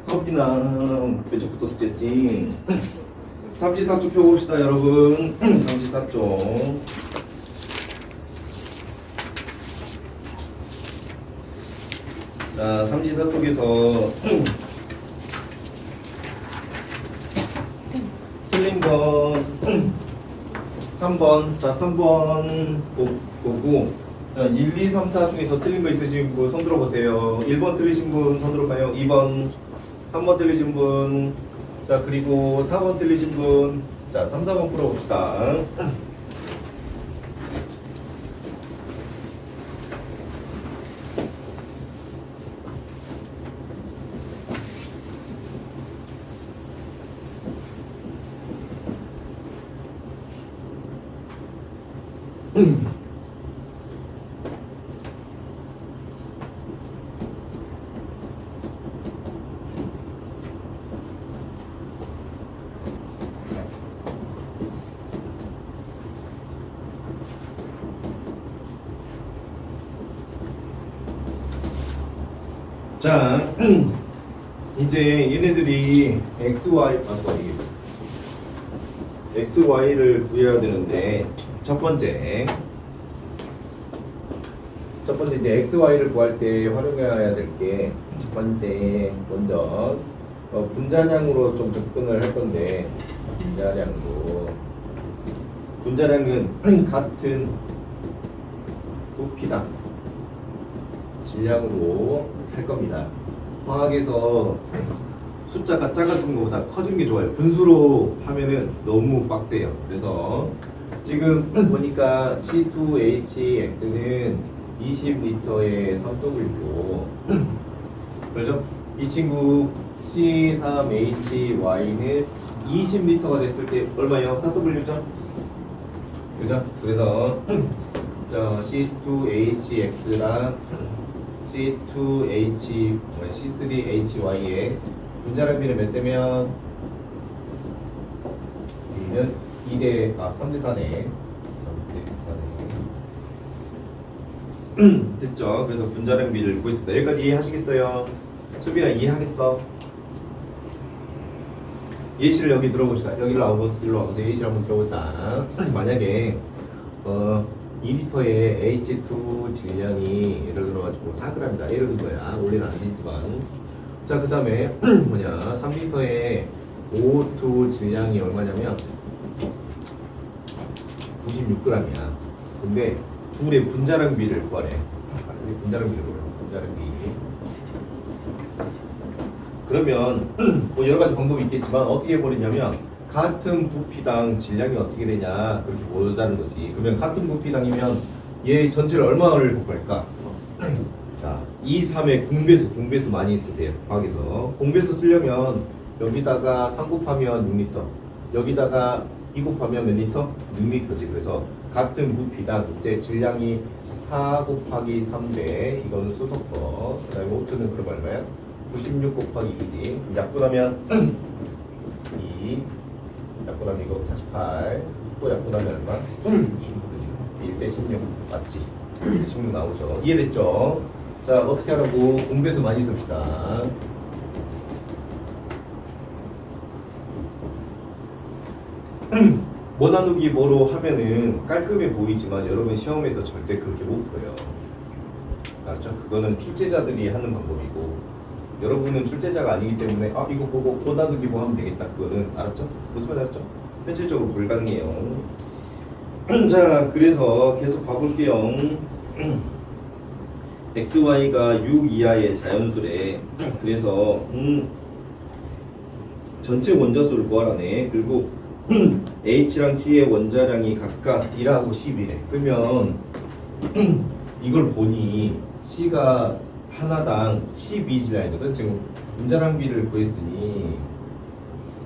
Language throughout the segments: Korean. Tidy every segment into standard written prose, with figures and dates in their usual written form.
수업비는 몇 쪽부터 숙제했지? 삼지사쪽 펴봅시다 여러분. 삼지사쪽. 자, 삼지사쪽에서 틀린 건 3번. 자, 3번 보고, 자, 1, 2, 3, 4 중에서 틀린 거 있으신 분 손 들어보세요. 1번 틀리신 분 손 들어봐요. 2번, 3번 틀리신 분, 자, 그리고 4번 틀리신 분, 자, 3, 4번 풀어봅시다. 자, 이제 얘네들이 XY를 구해야 되는데 첫 번째 이제 XY를 구할 때 활용해야 될 게 첫 번째 먼저 분자량으로 좀 접근을 할 건데 분자량은 같은 부피당 질량으로 할 겁니다. 화학에서 숫자가 작아지는 것보다 커지는 게 좋아요. 분수로 하면은 너무 빡세요. 그래서 지금 보니까 C2HX는 20L의 3W고 그렇죠? 이 친구 C3HY는 20L가 됐을 때 얼마예요? 4W죠? 그죠? 그래서 저 C2HX랑 C3HY의 분자량비는 몇 대면? 여기는 3대 4네. 됐죠? 그래서 분자량비를 구했습니다. 여기까지 이해하시겠어요? 수빈아 이해하겠어? 예시를 여기 들어봅시다. 여기로 와보세요. 예시를 한번 들어보자. 만약에 2리터의 H2 질량이 예를 들어가지고 4g이다. 예를 든 거야. 원래는 안 되지만. 자, 그 다음에 3리터의 O2 질량이 얼마냐면 96g이야. 근데 둘의 분자량비를 구하래. 분자량비를 구하래. 분자량비. 그러면 뭐 여러 가지 방법이 있겠지만 어떻게 해버리냐면 같은 부피당 질량이 어떻게 되냐 그렇게 보자는 거지. 그러면 같은 부피당이면 얘 전체를 얼마를 곱할까? 자, 2, 3의 공배수 많이 쓰세요. 과학에서 공배수 쓰려면 여기다가 3 곱하면 6리터, 여기다가 2 곱하면 몇 리터? 6리터지. 그래서 같은 부피당 이제 질량이 4 곱하기 3대 이거는 수소거. 그 다음에 O2는 그럼 얼마야? 96 곱하기 2지. 약분하면 2, 약분하면 이거 48, 또 약분하면 얼마? 1대 16 맞지? 16 나오죠. 이해됐죠? 자, 어떻게 하라고? 공배수 많이 씁시다. 뭐 나누기 뭐로 하면은 깔끔해 보이지만 여러분 시험에서 절대 그렇게 못 풀어요. 알았죠? 그거는 출제자들이 하는 방법이고 여러분은 출제자가 아니기 때문에 이거 보고 뭐 나누기 뭐 하면 되겠다. 그거는 알았죠? 무슨 말 알았죠? 현실적으로 불가능해요. 자, 그래서 계속 봐볼게요. XY가 6 이하의 자연수래. 그래서 전체 원자수를 구하라네. 그리고 H랑 C의 원자량이 각각 1하고 10이래. 그러면 이걸 보니 C가 하나당 12질량이거든. 지금 분자량비를 구했으니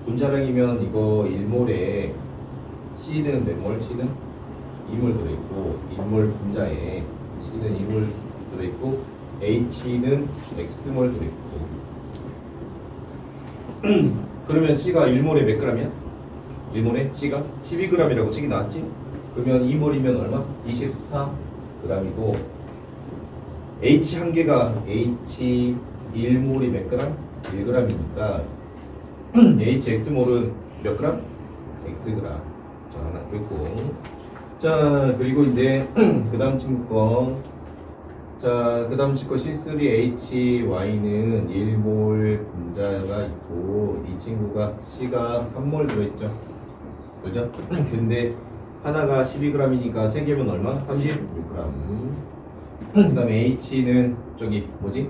분자량이면 이거 1몰에 C는 몇 몰? C는 2몰 들어있고 1몰 분자에 C는 2몰 들어있고 H는 X몰 들어있고 그러면 C가 1몰에 몇 g이야? 1몰에 C가 12g이라고 책이 나왔지? 그러면 2몰이면 얼마? 24g이고 H 한 개가 H 1몰이 몇 그램? 1g이니까 H X몰은 몇 그램? Xg. 자, 하나 줬고. 자, 그리고 이제 그 다음 친구 거. 자, 그 다음 친구 C3Hy는 1몰 분자가 있고 이 친구가 C가 3몰 들어있죠. 그죠? 근데 하나가 12g이니까 3개면 얼마? 36g. 그 다음에 H는 저기 뭐지?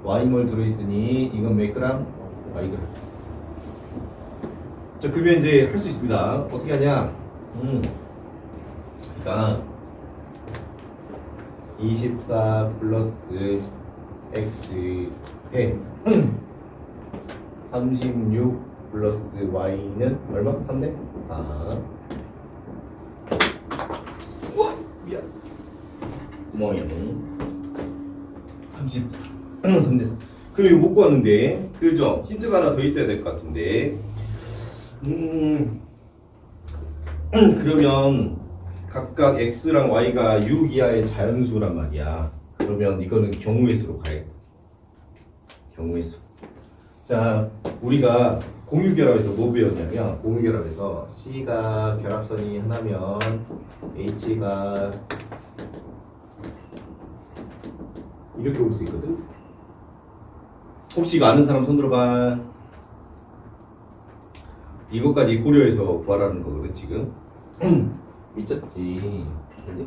Y몰 들어있으니 이건 몇 그램? Yg. 자, 그러면 이제 할 수 있습니다. 어떻게 하냐? 그러니까 24 플러스 X에 36 플러스 Y는 얼마? 3대? 4. 우와! 미안. 구멍이네. 34. 3대 4. 그럼 이거 못 구하는데. 그죠? 힌트가 하나 더 있어야 될 것 같은데. 그러면 각각 x랑 y가 6 이하의 자연수란 말이야. 그러면 이거는 경우의 수로 가야겠다. 경우의 수. 자, 우리가 공유결합에서 뭐 배웠냐면 공유결합에서 C가 결합선이 하나면 H가 이렇게 올 수 있거든. 혹시 이거 아는 사람 손 들어봐. 이것까지 고려해서 구하라는 거거든 지금. 미쳤지, 그지?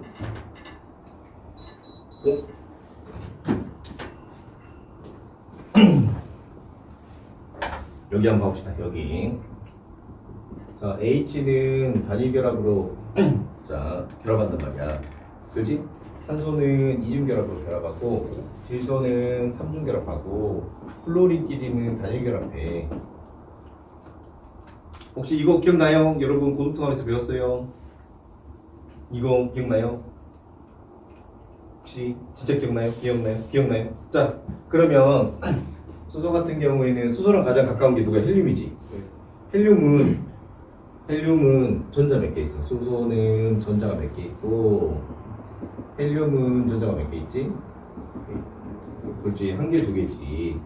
여기 한번 봐봅시다. 여기. 자, H는 단일 결합으로 자 결합한단 말이야. 그지? 산소는 이중 결합으로 결합하고 질소는 삼중 결합하고 플로린끼리는 단일 결합해. 혹시 이거 기억나요? 여러분 고등통합에서 배웠어요? 이거 기억나요? 혹시 진짜 기억나요? 기억나요? 자, 그러면 수소 같은 경우에는 수소랑 가장 가까운 게 누가? 헬륨이지. 헬륨은 전자 몇 개 있어? 수소는 전자가 몇 개 있고 헬륨은 전자가 몇 개 있지? 그렇지, 한 개, 두 개지.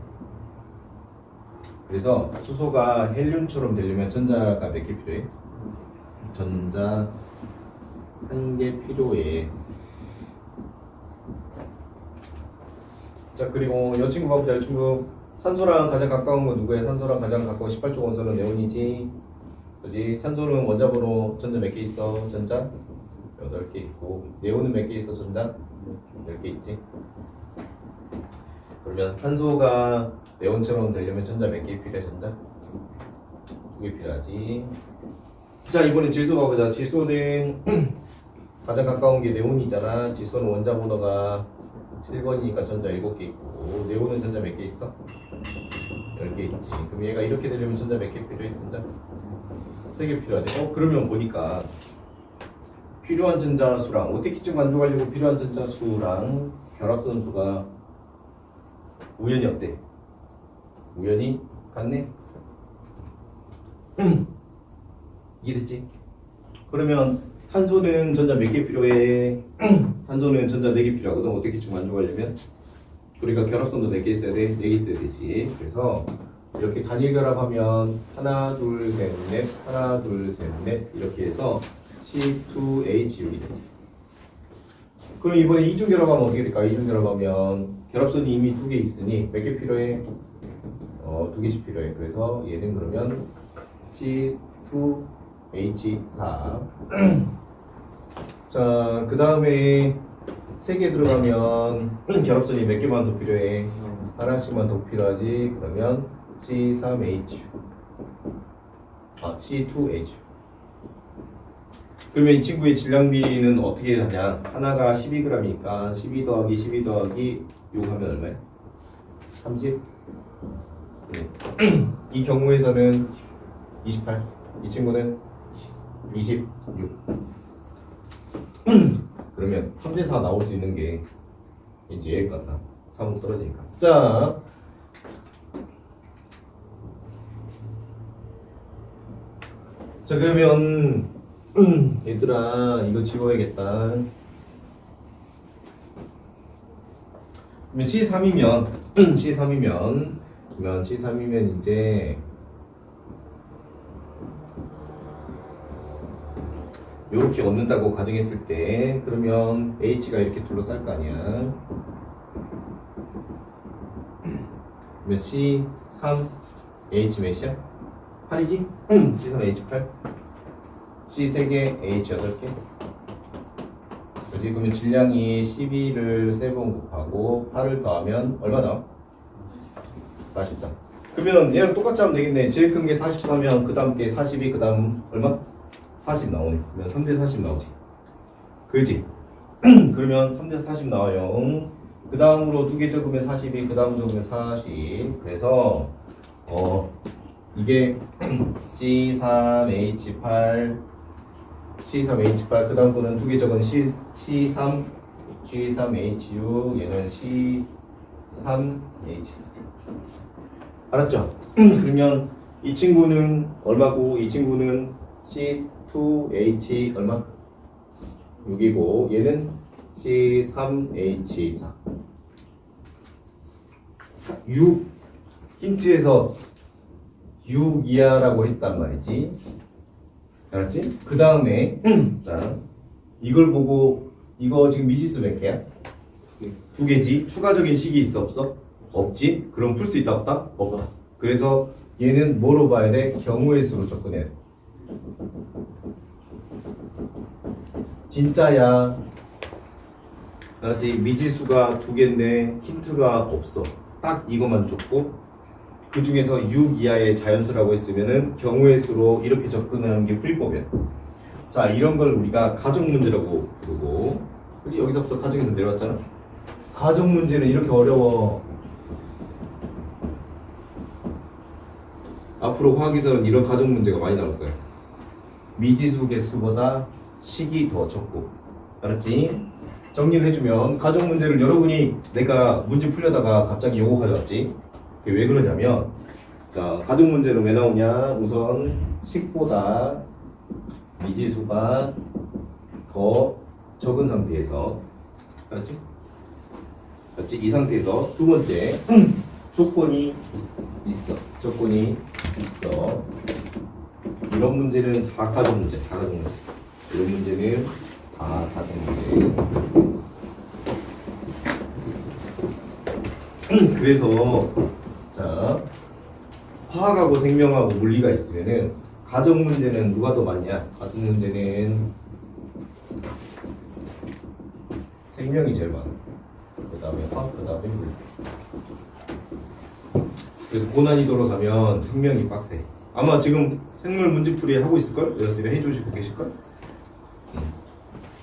그래서 수소가 헬륨처럼 되려면 전자가 몇 개 필요해? 전자 한 개 필요해. 자, 그리고 이 친구 봐보자. 이 친구 산소랑 가장 가까운 건 누구야? 산소랑 가장 가까운 18쪽 원소는 네온이지. 그지? 산소는 원자번호 전자 몇 개 있어? 전자 8개 있고 네온은 몇 개 있어? 전자 10개 있지. 그러면 산소가 네온처럼 되려면 전자 몇 개 필요해? 전자 2개 필요하지. 자, 이번엔 질소 가보자. 질소는 가장 가까운 게 네온이잖아. 질소는 원자 번호가 7번이니까 전자 7개 있고 네온은 전자 몇 개 있어? 10개 있지. 그럼 얘가 이렇게 되려면 전자 몇 개 필요해? 전자 3개 필요하지. 그러면 보니까 필요한 전자 수랑 오택키증 만족하려고 필요한 전자 수랑 결합선 수가 우연히 어때? 우연히 같네? 이해됐지? 그러면 탄소는 전자 몇 개 필요해? 탄소는 전자 4개 필요하거든. 오택키증 만족하려면 우리가 결합선도 4개 있어야 돼? 4개 있어야 되지. 그래서 이렇게 단일 결합하면 하나, 둘, 셋, 넷, 하나, 둘, 셋, 넷 이렇게 해서 C2H6이 되지. 그럼 이번에 이중 결합하면 어떻게 될까? 이중 결합하면 결합선이 이미 2개 있으니 몇 개 필요해? 2개씩 필요해. 그래서 얘는 그러면 C2H4. 자, 그 다음에 3개 들어가면 결합선이 몇 개만 더 필요해? 하나씩만 더 필요하지. 그러면 C3H C2H. 그러면 이 친구의 질량비는 어떻게 하냐? 하나가 12g이니까 12 더하기 12 더하기 6 하면 얼마야? 30? 네. 이 경우에서는 28. 이 친구는 26. 그러면 3대4 나올 수 있는 게 이제 얘일 것 같다. 3은 떨어지니까. 자, 그러면 얘들아 이거 지워야겠다. 그러면 C3이면 C3이면 이제 이렇게 얻는다고 가정했을 때 그러면 H가 이렇게 둘러쌀 거 아니야. 그러면 C3 H 몇이야? 8이지? C3 H8 C 3개 H 8개. 그러면 질량이 12를 3번 곱하고 8을 더하면 얼마 나와? 43. 그러면 얘랑 똑같이 하면 되겠네. 제일 큰 게 44면 그 다음 게 42, 그 다음 얼마? 40 나오네. 그러면 3대 40 나오지. 그지? 그러면 3대 40 나와요. 그 다음으로 두 개 적으면 42, 그 다음 적으면 40. 그래서 이게 C3H8 C3H8 그 다음 거는 두 개 적은 C3 G3H6 얘는 C3H4 알았죠? 그러면 이 친구는 얼마고 이 친구는 C2H 얼마? 6이고 얘는 C3H4 6 힌트에서 6 이하라고 했단 말이지. 알았지? 그 다음에 자 이걸 보고 이거 지금 미지수 몇 개야? 두 개지. 추가적인 식이 있어 없어? 없지. 그럼 풀 수 있다 없다? 없다. 그래서 얘는 뭐로 봐야 돼? 경우의 수로 접근해. 진짜야. 알았지? 미지수가 두 개인데 힌트가 없어. 딱 이것만 줬고 그 중에서 6 이하의 자연수라고 했으면은 경우의 수로 이렇게 접근하는 게 풀이법이야. 자, 이런 걸 우리가 가정 문제라고 부르고, 우리 여기서부터 가정에서 내려왔잖아. 가정 문제는 이렇게 어려워. 앞으로 화학에서는 이런 가정 문제가 많이 나올 거야. 미지수 개수보다 식이 더 적고, 알았지? 정리를 해주면 가정 문제를 여러분이 내가 문제 풀려다가 갑자기 요거 가져왔지. 그게 왜 그러냐면, 자, 가정 문제는 왜 나오냐? 우선 식보다 미지수가 더 적은 상태에서, 알았지? 알았지? 이 상태에서 두 번째 조건이 있어. 조건이 있어. 이런 문제는 다 가정 문제, 다 가정 문제. 이런 문제는 다 가정 문제. 그래서 자, 화학하고 생명하고 물리가 있으면은 가정 문제는 누가 더 많냐? 가정 문제는 생명이 제일 많아. 그 다음에 화학, 그 다음에 물리. 그래서 고난이도로 가면 생명이 빡세. 아마 지금 생물 문제풀이 하고 있을걸? 여러분이 해주시고 계실걸?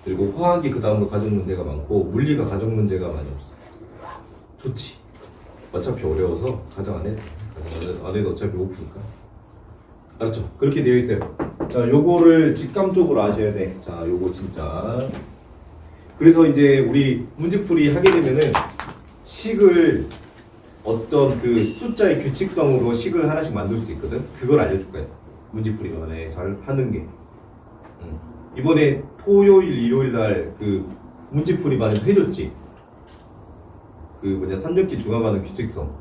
그리고 화학이 그 다음으로 가정 문제가 많고 물리가 가정 문제가 많이 없어. 좋지. 어차피 어려워서 가정 안 해도 안 해도 어차피 오프니까. 알았죠? 그렇게 되어 있어요. 자, 요거를 직감적으로 아셔야 돼. 자, 요거 진짜. 그래서 이제 우리 문제풀이 하게 되면은 식을 어떤 그 숫자의 규칙성으로 식을 하나씩 만들 수 있거든. 그걸 알려줄 거야. 문제풀이 만에 잘 하는 게. 이번에 토요일, 일요일 날 그 문제풀이 반에서 해줬지. 그 뭐냐 3學기 중앙하는 규칙성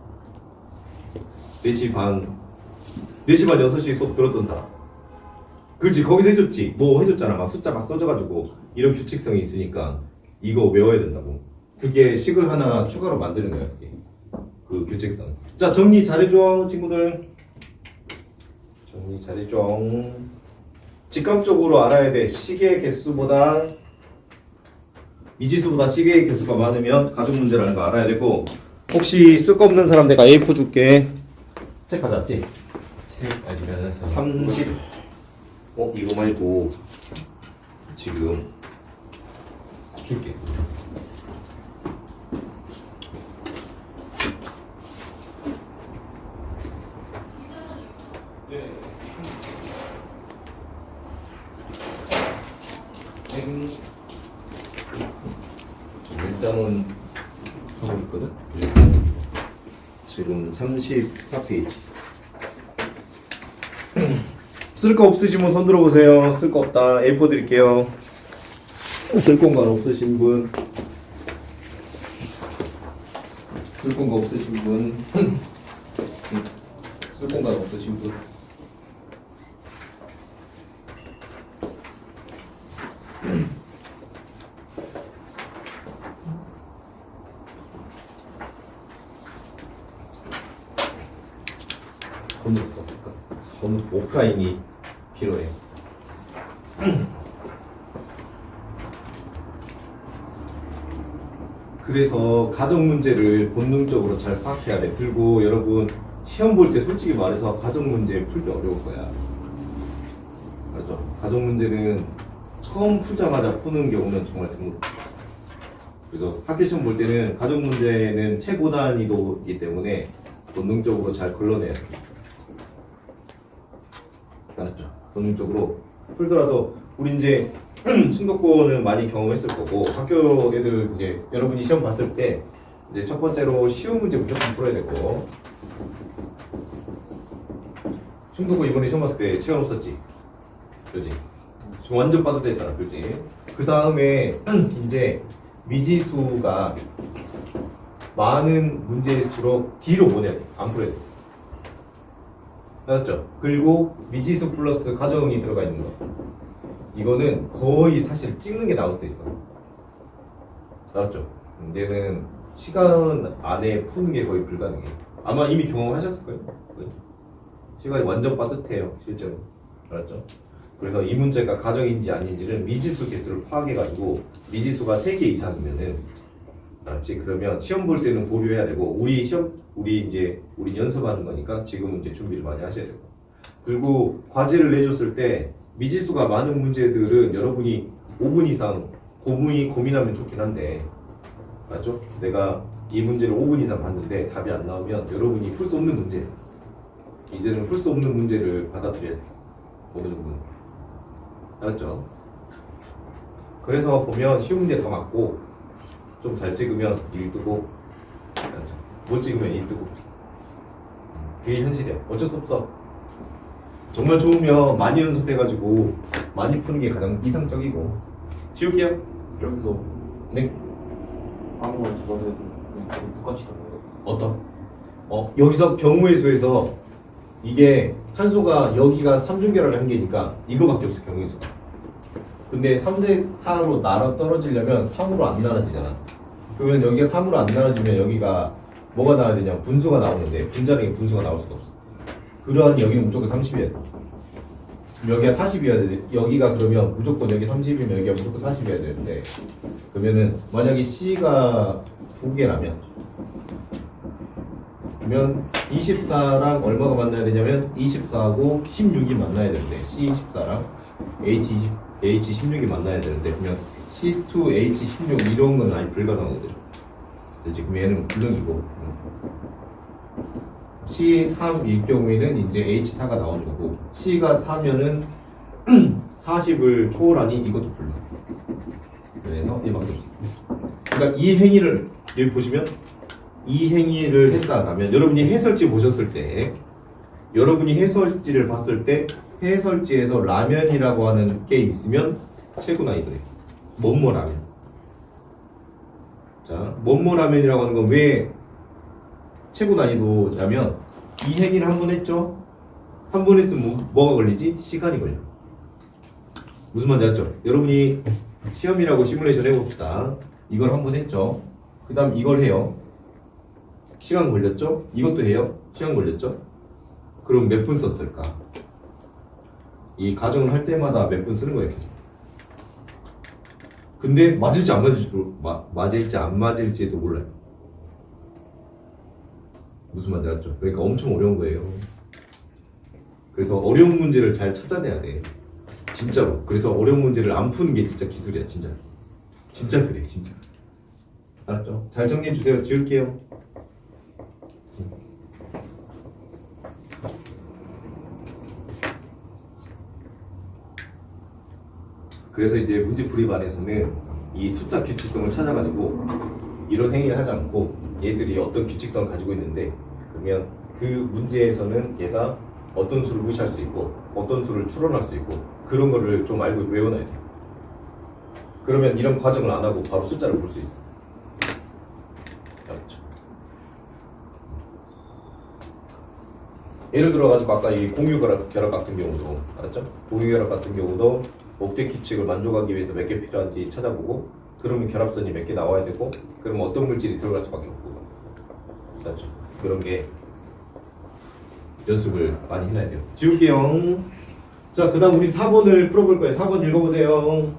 4시 반 6시 수업 들었던 사람. 그렇지, 거기서 해줬지. 뭐 해줬잖아. 막 숫자 막 써져가지고 이런 규칙성이 있으니까 이거 외워야 된다고. 그게 식을 하나 추가로 만드는 거야. 그게. 그 규칙성. 자, 정리 잘해줘 친구들. 정리 잘해줘. 직감적으로 알아야 돼. 식의 개수보다 미지수보다 식의 개수가 많으면 가정 문제라는 거 알아야 되고, 혹시 쓸 거 없는 사람 내가 A4 줄게. 책 가져왔지? 책 아직 안 왔어요. 30. 이거 말고 지금 줄게. 일단은 하고 있거든. 지금 34페이지. 쓸 거 없으신 분 손 들어보세요. 쓸 거 없다. A4 드릴게요. 쓸 공간 없으신 분. 쓸 공간 없으신 분. 쓸 공간 없으신 분. 선으로 썼을까? 선 오프라인이 필요해. 그래서 가정 문제를 본능적으로 잘 파악해야 돼. 그리고 여러분 시험 볼 때 솔직히 말해서 가정 문제 풀기 어려울 거야. 맞죠? 가정 문제는 처음 풀자마자 푸는 경우는 정말 드물. 그래서 학교 시험 볼 때는 가정 문제는 최고난이도이기 때문에 본능적으로 잘 걸러내야 돼. 알았죠? 본능적으로 풀더라도 우리 이제 순도권은 많이 경험했을 거고 학교 애들 이제 여러분이 시험 봤을 때 이제 첫 번째로 쉬운 문제 무조건 풀어야 되고 순도권 이번에 시험 봤을 때 시간 없었지, 그렇지? 지금 완전 빠듯했잖아, 그렇지? 그 다음에 이제 미지수가 많은 문제일수록 뒤로 보내야 돼, 안 풀어야 돼. 알았죠? 그리고 미지수 플러스 가정이 들어가 있는 거. 이거는 거의 사실 찍는 게 나올 때 있어. 알았죠? 얘는 시간 안에 푸는 게 거의 불가능해. 아마 이미 경험하셨을 거예요. 시간이 완전 빠듯해요, 실제로. 알았죠? 그래서 이 문제가 가정인지 아닌지는 미지수 개수를 파악해가지고 미지수가 3개 이상이면은, 알았지? 그러면 시험 볼 때는 보류해야 되고 우리 연습하는 거니까 지금은 이제 준비를 많이 하셔야 되고. 그리고 과제를 내줬을 때 미지수가 많은 문제들은 여러분이 5분 이상 고민하면 좋긴 한데, 맞죠? 내가 이 문제를 5분 이상 봤는데 답이 안 나오면 여러분이 풀 수 없는 문제, 이제는 풀 수 없는 문제를 받아들여야 돼. 어느 정도는. 알았죠? 그래서 보면 쉬운 문제 다 맞고 좀 잘 찍으면 1 뜨고, 알았죠? 못 찍으면 2 뜨고. 그게 현실이야. 어쩔 수 없어. 정말 좋으면 많이 연습해가지고 많이 푸는 게 가장 이상적이고. 지울게요. 여기서 네. 아무거나 잡아도 똑같이 나와요. 어떤? 여기서 경우의 수에서 이게 한소가 여기가 3중계라는 한계니까 이거밖에 없어, 경우의 수가. 근데 3세 4로 날아 떨어지려면 3으로 안 나눠지잖아. 그러면 여기가 3으로 안 나눠지면 여기가 뭐가 나와야 되냐? 분수가 나오는데 분자량의 분수가 나올 수가 없어. 그러한 여기는 무조건 30이어야 돼. 여기가 40이어야 돼. 여기가 그러면 무조건 여기 30이면 여기가 무조건 40이어야 되는데, 그러면은 만약에 C가 2개라면 그러면 24랑 얼마가 만나야 되냐면 24하고 16이 만나야 되는데 C24랑 H16이 만나야 되는데, 그러면 C2H16 이런 건 아예 불가능한 거죠. 지금 얘는 불능이고 C3일 경우에는 이제 H4가 나오는 거고, C가 4면은 40을 초월하니 이것도 불능. 그래서 이밖에 없어요. 그러니까 이 행위를 여기 보시면 이 행위를 했다라면 여러분이 해설지 보셨을 때, 여러분이 해설지를 봤을 때 해설지에서 라면이라고 하는 게 있으면 최고 난이도예요. 뭐뭐 라면. 자, 뭐뭐 라면이라고 하는 건 왜 최고 난이도냐면 이 행위를 한 번 했죠? 한 번 했으면 뭐가 걸리지? 시간이 걸려. 무슨 말인지 알죠? 여러분이 시험이라고 시뮬레이션 해봅시다. 이걸 한 번 했죠? 그 다음 이걸 해요. 시간 걸렸죠? 이것도 해요. 시간 걸렸죠? 그럼 몇 분 썼을까? 이 가정을 할 때마다 몇 분 쓰는 거예요, 계속. 근데 맞을지 안 맞을지도 몰라요. 무슨 말인지 알죠? 그러니까 엄청 어려운 거예요. 그래서 어려운 문제를 잘 찾아내야 돼. 진짜로. 그래서 어려운 문제를 안 푸는 게 진짜 기술이야, 진짜. 진짜 그래, 진짜. 알았죠? 잘 정리해 주세요. 지울게요. 그래서 이제 문제풀이반에서는 이 숫자 규칙성을 찾아가지고 이런 행위를 하지 않고 얘들이 어떤 규칙성을 가지고 있는데, 그러면 그 문제에서는 얘가 어떤 수를 무시할 수 있고 어떤 수를 추론할 수 있고 그런 거를 좀 알고 외워놔야 돼. 그러면 이런 과정을 안 하고 바로 숫자를 볼 수 있어. 알았죠? 예를 들어가지고 아까 이 공유결합 같은 경우도 알았죠? 공유결합 같은 경우도 목대 규칙을 만족하기 위해서 몇 개 필요한지 찾아보고 그러면 결합선이 몇 개 나와야 되고 그러면 어떤 물질이 들어갈 수밖에 없고 알았죠? 그런 게 연습을 많이 해놔야 돼요. 지울게요. 자, 그 다음 우리 4번을 풀어볼 거예요. 4번 읽어보세요.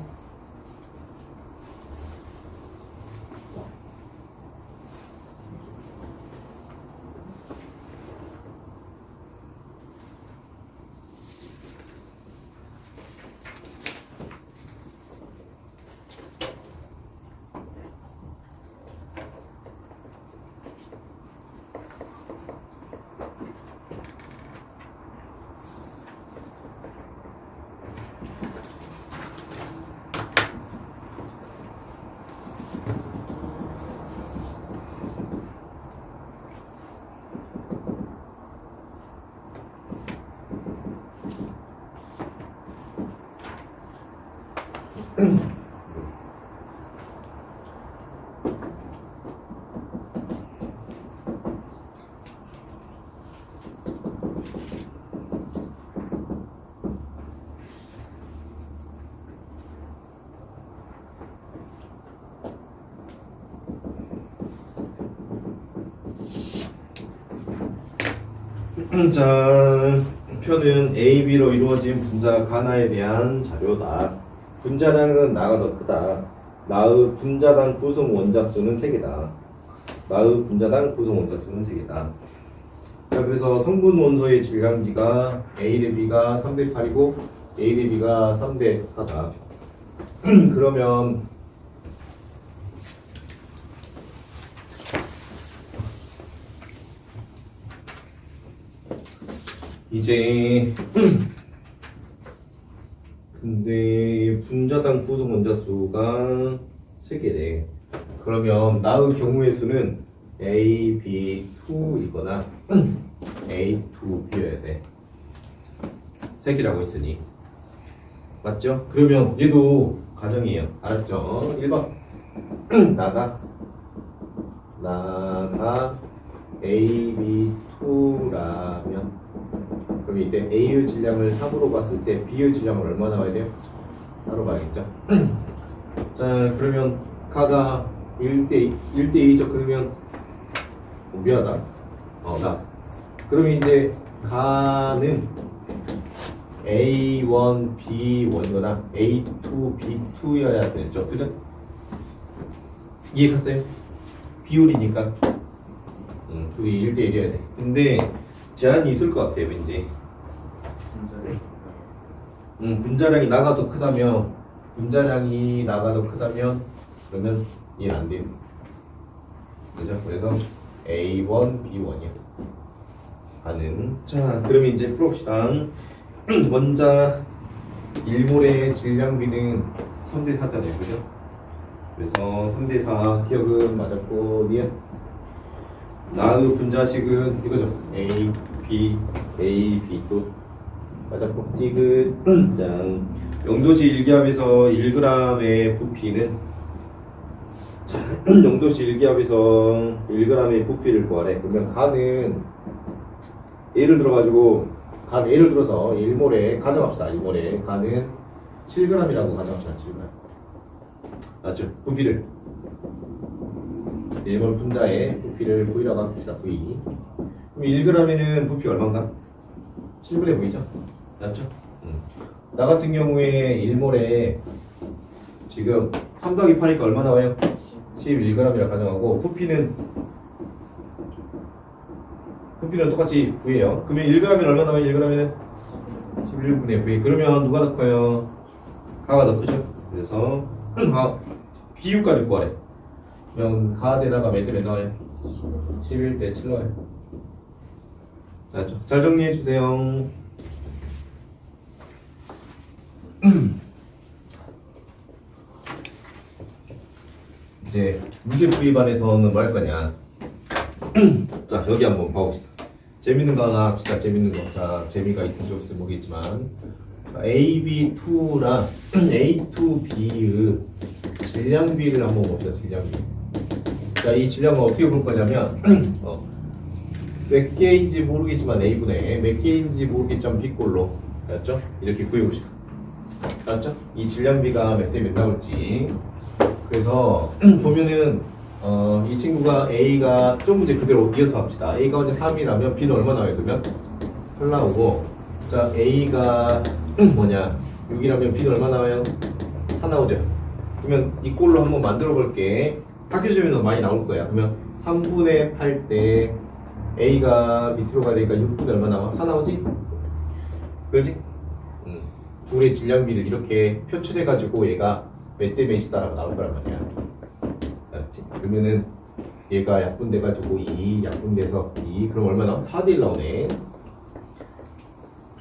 자, 표는 A, B로 이루어진 분자 가나에 대한 자료다. 분자량은 나가 더 크다. 나의 분자당 구성 원자수는 3개다. 나의 분자당 구성 원자수는 3개다. 자, 그래서 성분 원소의 질량비가 A 대 B가 3대 8이고 A 대 B가 3대 4다. 그러면 이제 근데 분자당 구성 원자수가 3개래. 그러면 나의 경우의 수는 A, B, 2이거나 A, 2, B여야 돼. 3개라고 했으니 맞죠? 그러면 얘도 가정이에요. 알았죠? 1번 나가 A, B, 2라면 그럼 이때 A의 질량을 3으로 봤을 때 B의 질량을 얼마 나와야 돼요? 4로 봐야겠죠? 자, 그러면 가가 1대2죠. 그러면 미안하다. 그러면 이제 가는 A1, B1이거나 A2, B2여야 되죠. 그죠? 이해갔어요? 비율이니까 둘이 1대1이어야 돼. 근데 제한이 있을 것 같아요, 왠지. 분자량이 나가 더 크다면 그러면 얘는 안 돼요. 그죠? 그래서 A1, B1이요. 가는. 자, 그러면 이제 풀어봅시다. 원자 1몰의 질량비는 3대 4잖아요, 그죠? 그래서 3대 4 기억은 맞았고, 니은 나의 분자식은 이거죠. A, B, B2 맞았고, 디귿 짠. 영도시 일기압에서 1g의 부피는 자, 영도시 일기압에서 1g의 부피를 구하래. 그러면 가는 예를 들어서 1몰에 가정합시다. 1몰에 가는 7g이라고 가정합시다. 7g 맞죠? 부피를 1몰 분자의 부피를 V라고 합시다. V. 그럼 1g에는 부피 얼마인가? 7분의 V죠? 맞죠? 나 같은 경우에 1몰에 지금 3 더하기 8이니까 얼마 나와요? 11g이라 가정하고 부피는 똑같이 V예요. 그러면 1g이면 얼마 나와요? 1g에는 11분의 V. 그러면 누가 더 커요? 가가 더 크죠? 그래서 비율까지 구하래. 그러면 가 대나가 몇 대 몇 나와요? 11대 7 나와요. 맞죠? 잘 정리해 주세요. 이제 문제풀이반에서는 뭐 할 거냐? 자, 여기 한번 봐봅시다. 재밌는 거 하나 합시다. 재밌는 거. 자, 재미가 있을지 없을지 모르겠지만 AB2랑 A2B의 질량비를 한번 봅시다. 질량비. 자, 이 질량을 어떻게 볼 거냐면 몇 개인지 모르겠지만 A분의 몇 개인지 모르겠지만 B꼴로 알았죠? 이렇게 구해봅시다. 알았죠? 이 질량비가 몇 대 몇 나올지. 그래서 보면은 이 친구가 A가 좀 문제 그대로 이어서 합시다. A가 어제 3이라면 B는 얼마 나와요? 그러면 8 나오고, 자 A가 뭐냐 6이라면 B는 얼마 나와요? 4 나오죠. 그러면 이 꼴로 한번 만들어 볼게. 학교 시험에서 많이 나올 거야. 그러면 3분의 8 때 A가 밑으로 가야 되니까 6분의 얼마 나와? 4 나오지? 그렇지? 둘의 질량비를 이렇게 표출해 가지고 얘가 몇 대 몇이다라고 나올 거란 말이야. 알았지? 그러면은 얘가 약분돼 가지고 2 약분돼서 2 그럼 얼마 나와? 4대 1 나오네.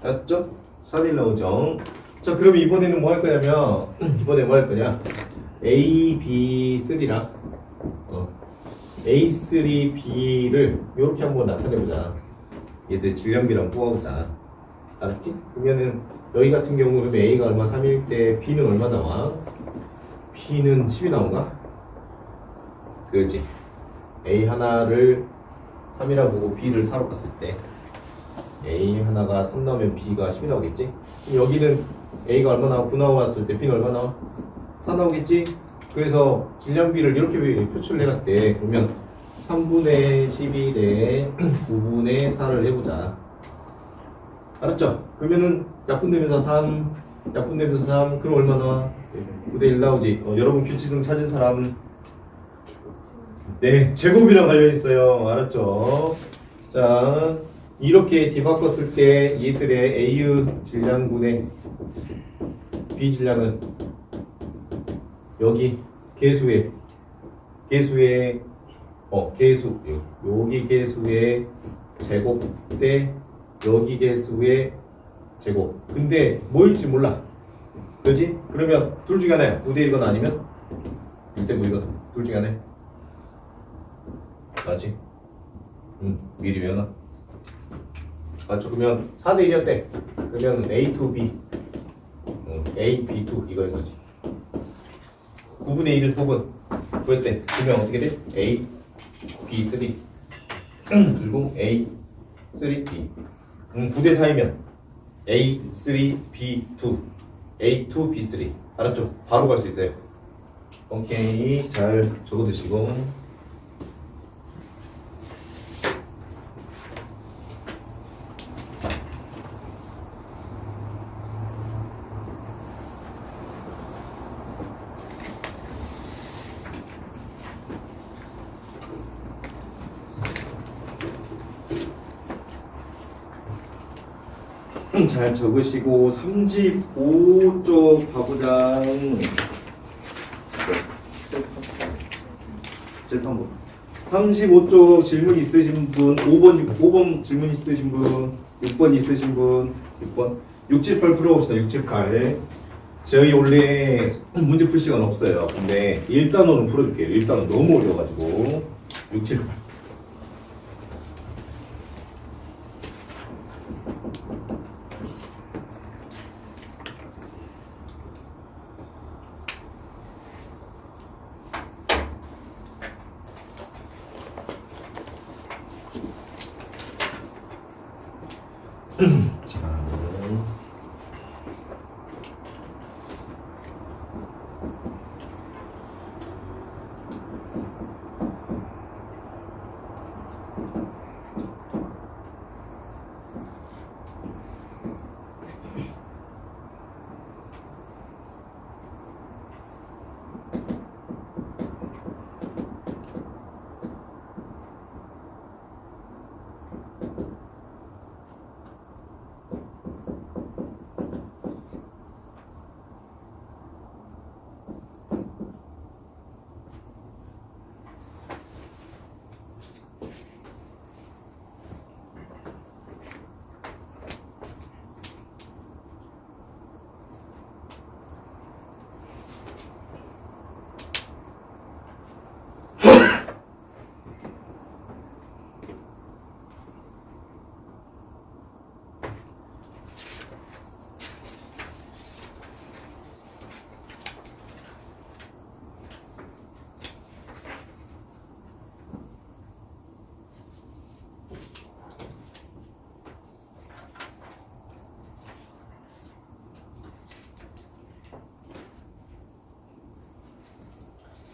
알았죠? 4대 1 나오죠. 자, 그럼 이번에는 뭐 할 거냐면 이번에 뭐 할 거냐? A, B, 3랑 A3, B를 이렇게 한번 나타내보자. 얘들 질량비랑 뽑아보자. 알았지? 그러면은 여기 같은 경우는 A가 얼마 3일 때 B는 얼마 나와? B는 10이 나온가? 그렇지. A 하나를 3이라고 보고 B를 4로 봤을 때 A 하나가 3 나오면 B가 10이 나오겠지? 그럼 여기는 A가 얼마 나와? 9 나왔을 때 B는 얼마 나와? 4 나오겠지? 그래서 질량비를 이렇게 표출을 해놨대. 그러면 3분의 11에 9분의 4를 해보자. 알았죠? 그러면은 약분되면서 3, 약분되면서 3, 그럼 얼마 나와? 9대 1 나오지. 여러분 규칙성 찾은 사람? 네, 제곱이랑 관련있어요. 알았죠? 자, 이렇게 뒤바꿨을 때 얘들의 A의 질량분의 B 질량은 여기 개수의 여기 개수의 제곱 대 여기 개수의 제곱. 근데 뭐일지 몰라. 그렇지? 그러면 둘 중에 하나야. 9대 1이거나 아니면 1대 9이거나. 둘 중에 하나야. 맞지? 미리 외워놔. 맞죠? 그러면 4대 1이었대. 그러면 A2B A, B2 이거인 거지. 9분의 1을 뽑은 구했대. 그러면 어떻게 돼? A, B3 그리고 A, 3, B 9대 4이면 A, 3, B2 A, 2, B3 알았죠? 바로 갈 수 있어요. 오케이, 잘 적어두시고. 잘 적으시고 35쪽 가보자. 재판부 35쪽 질문 있으신 분 5번 질문 있으신 분 6번 있으신 분 6번 6, 7, 8 풀어봅시다. 6, 7, 8 저희 원래 문제 풀 시간 없어요. 근데 1단원은 풀어줄게요. 1단원 너무 어려워가지고 6, 7, 8 자,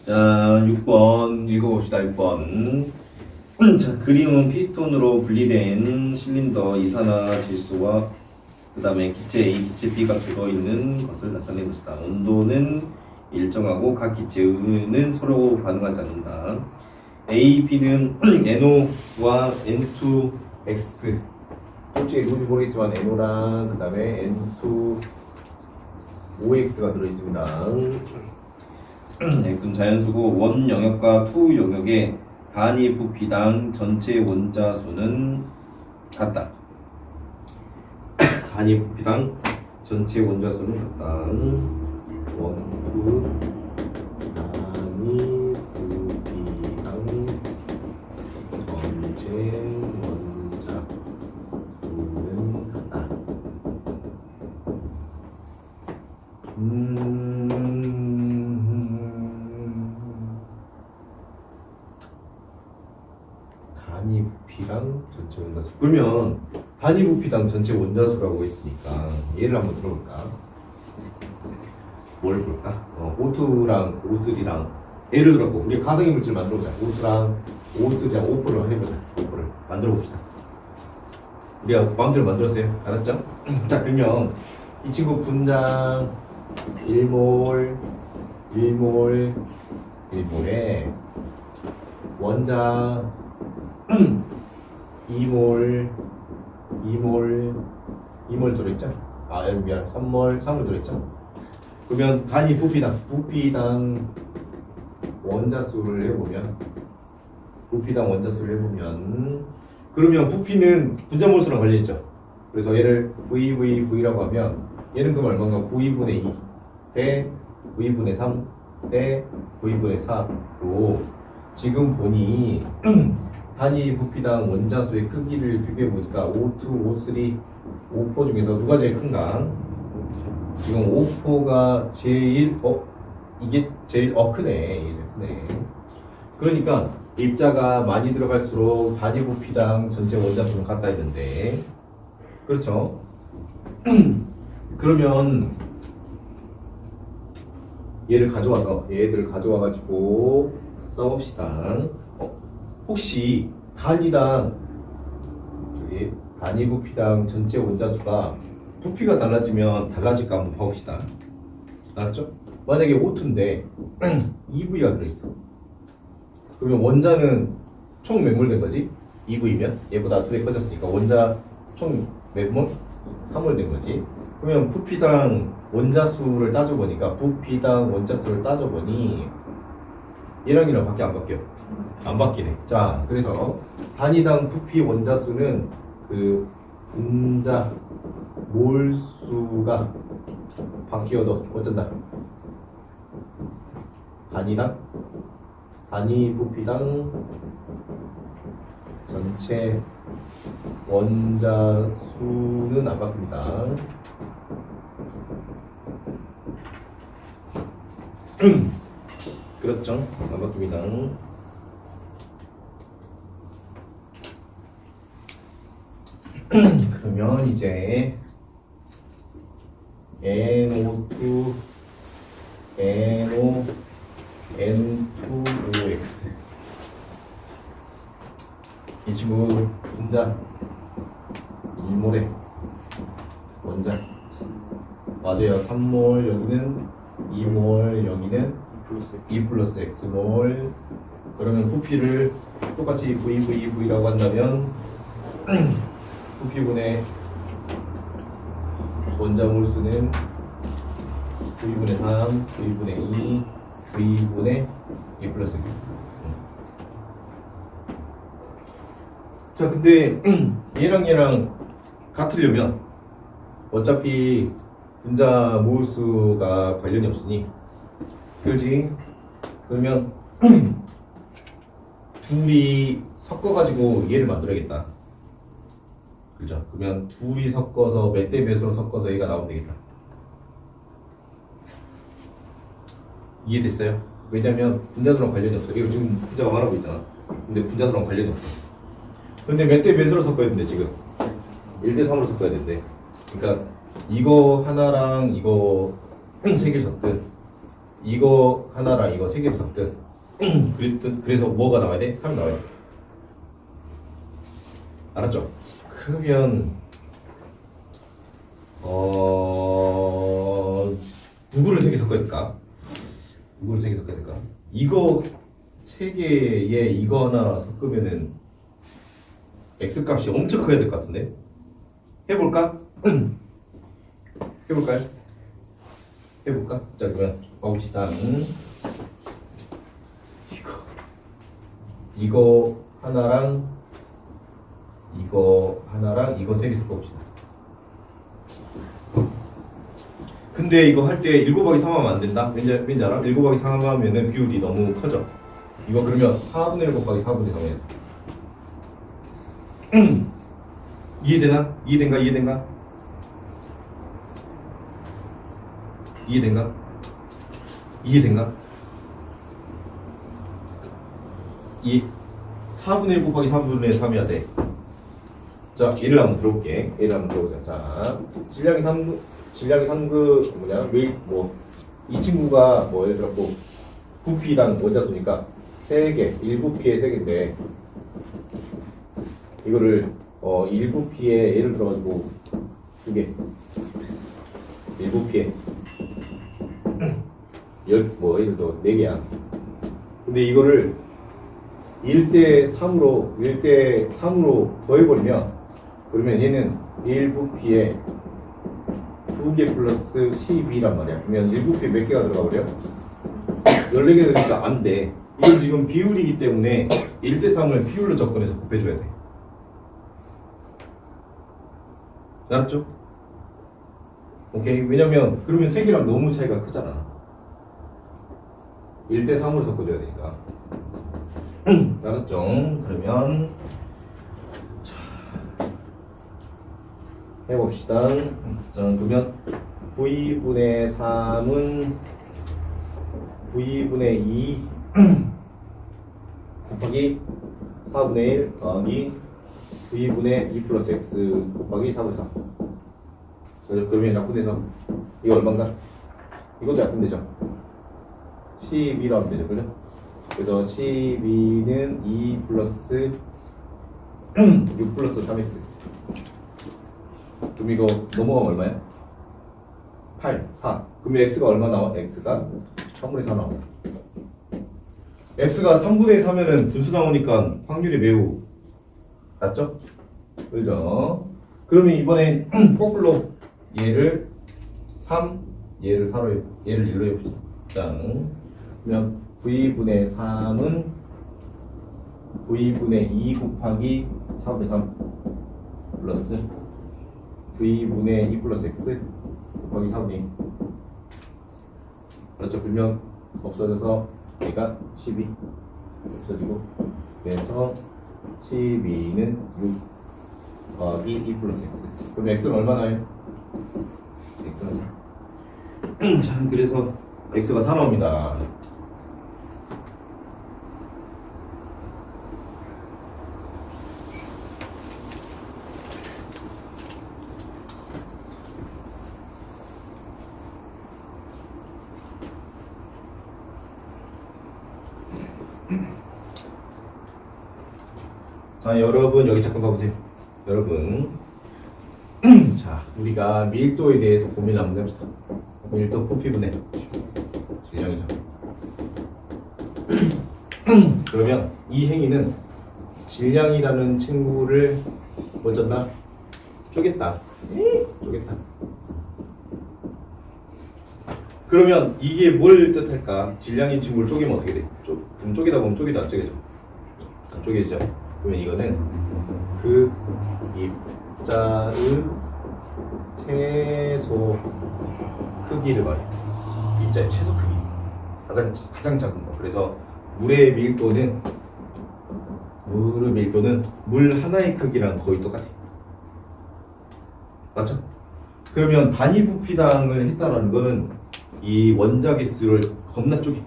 자, 6번 읽어봅시다. 6번. 자, 그림은 피스톤으로 분리된 실린더 이산화질소와 그 다음에 기체 A, 기체 B가 들어있는 것을 나타낸 것이다. 온도는 일정하고 각 기체는 서로 반응하지 않는다. A, B는 NO와 N2X 솔직히 누군지 모르겠지만 NO랑 그 다음에 N2OX가 들어있습니다. X는 자연수고 원 영역과 투 영역의 단위 부피당 전체 원자 수는 같다. 단위 부피당 전체 원자 수는 같다. 원투 단위 부피당 전체 원자 수는 같다. 단위 부피당 전체 원자수. 그러면 단위 부피당 전체 원자수라고 했으니까 얘를 한번 들어볼까? 뭘 볼까? O2랑 O3랑 예를 들었고 우리 가상의 물질 만들어보자. O2랑 O3랑 O4를 해보자. O4를 만들어봅시다. 우리가 마음대로 만들었어요. 알았죠? 자, 그러면 이 친구 분장 1몰 1몰에 원자 2몰 들어있죠? 아, 미안. 3몰 들어있죠? 그러면 단위 부피당 원자수를 해보면 그러면 부피는 분자몰수랑 관련있죠? 그래서 얘를 VVV라고 하면 얘는 그럼 얼마인가? 9,2분의 2 대 V분의 3 대 V분의 4로 지금 보니 단위 부피당 원자수의 크기를 비교해보니까 O2, O3, O4 중에서 누가 제일 큰가? 지금 O4가 제일 이게 제일 크네. 이게 크네. 그러니까 입자가 많이 들어갈수록 단위 부피당 전체 원자수는 같다 했는데 그렇죠? 그러면 얘를 얘들 가져와가지고 써봅시다. 혹시 단위 부피당 전체 원자수가 부피가 달라지면 달라질까 한번 봐봅시다. 알았죠? 만약에 O2인데 2V가 들어있어. 그러면 원자는 총 몇 몰 된 거지? 2V면 얘보다 2배 커졌으니까 원자 총 몇 몰? 3몰 된 거지. 그러면 부피당 원자수를 따져보니까 부피당 원자수를 따져보니 얘랑 얘랑 밖에 안 바뀌어. 안 바뀌네. 자, 그래서 단위당 부피 원자수는 그 분자 몰수가 바뀌어도 어쩐다. 단위 부피당 전체 원자수는 안 바뀝니다. 그렇죠? 안 바뀝니다. 그러면 이제 NO2 N2OX 이 친구 분자 1몰에 원자 맞아요. 3몰 여기는 2몰 여기는 2 플러스 X몰. 그러면 부피를 똑같이 VVV라고 한다면 부피분의 원자 몰수는 V분의 3, V분의 2, V분의 2 플러스 2. 자, 근데 얘랑 같으려면 어차피 분자 몰수가 관련이 없으니 그렇지? 그러면 둘이 섞어가지고 얘를 만들어야겠다. 그죠? 그러면 둘이 섞어서 몇 대 몇으로 섞어서 얘가 나오면 되겠다. 이해됐어요? 왜냐면 분자수랑 관련이 없어. 이거 지금 분자가 말하고 있잖아. 근데 분자수랑 관련이 없어. 근데 몇 대 몇으로 섞어야 된대 지금? 1대 3으로 섞어야 된대. 그러니까 이거 하나랑 이거 세 개 섞든 이거 하나랑 이거 세 개로 섞든 그래서 뭐가 나와야 돼? 3이 나와야 돼. 알았죠? 그러면 누구를 세 개 섞어야 될까? 누구를 세 개 섞어야 될까? 이거 세 개에 이거 하나 섞으면은 x 값이 엄청 커야 될 것 같은데? 해볼까? 해볼까요? 해볼까? 자 그러면 봐봅시다. 이거 하나랑 이거 세 개 섞어봅시다. 근데 이거 할 때 1 곱하기 3 하면 안 된다. 왠지 알아? 1 곱하기 3 하면은 비율이 너무 커져. 이거 그러면 4분의 1 곱하기 4분의 3 해야 돼. 이해되나? 이해된가? 이해된가? 이해된가? 이해된가? 이 4분의 1 곱하기 4분의 3 해야 돼. 자, 예를 한번 들어볼게. 예를 한번 들어보자. 자, 질량이 3그 뭐냐? 이 친구가 뭐 예를 들어 부피당 원자수니까 3개, 1부피에 3개인데 이거를 1부피에 예를 들어가지고 2개 1부피에 예를 들어 4개야. 근데 이거를 1대 3으로 더해버리면 그러면 얘는 1부피에 2개 플러스 12란 말이야. 그러면 1부피에 몇 개가 들어가 버려? 14개 들으니까 안 돼. 이건 지금 비율이기 때문에 1대 3을 비율로 접근해서 곱해줘야 돼. 알았죠? 오케이. 왜냐면 그러면 3개랑 너무 차이가 크잖아. 1대 3으로 섞어줘야 되니까. 알았죠? 그러면 자, 해봅시다. 자, 그러면 V분의 3은 V분의 2 곱하기 4분의 1 더하기 V분의 2 플러스 X 곱하기 4분의 3. 그러면 약분해서 이거 얼마인가? 이것도 약분되죠? 12라고 하면 되죠, 그죠? 그래서 12는 2 플러스 6 플러스 3x. 그럼 이거 넘어가면 얼마야? 8, 4. 그럼 x가 얼마 나와? x가 3분의 4 나와. x가 3분의 4면은 분수 나오니까 확률이 매우 낮죠? 그죠? 그러면 이번엔 거꾸로 얘를 3, 얘를 4로, 얘를 1로 해봅시다. 자, 그러면 V분의 3은 V분의 2 곱하기 4분의 3 플러스 V분의 2 플러스 X 곱하기 4분의 2. 그렇죠. 그러면 없어져서 얘가 12 없어지고 그래서 12는 6 더하기 2 플러스 X. 그럼 X는 얼마나요? X는 4. 자, 그래서 X가 4 나옵니다. 자, 여러분 여기 잠깐 봐보세요. 여러분 자, 우리가 밀도에 대해서 고민을 한번 해봅시다. 밀도 부피분의 질량이죠. 그러면 이 행위는 질량이라는 친구를 뭐 줬나? 쪼갰다. 쪼갰다. 그러면 이게 뭘 뜻할까? 질량인 친구를 쪼개면 어떻게 돼? 그럼 쪼개다 보면 쪼개도 안 쪼개져. 안 쪼개지죠? 그러면 이거는 그 입자의 최소 크기를 말해. 입자의 최소 크기. 가장 작은 거. 그래서 물의 밀도는 물 하나의 크기랑 거의 똑같아. 맞죠? 그러면 단위 부피당을 했다라는 거는 이 원자 개수를 겁나 쪼개.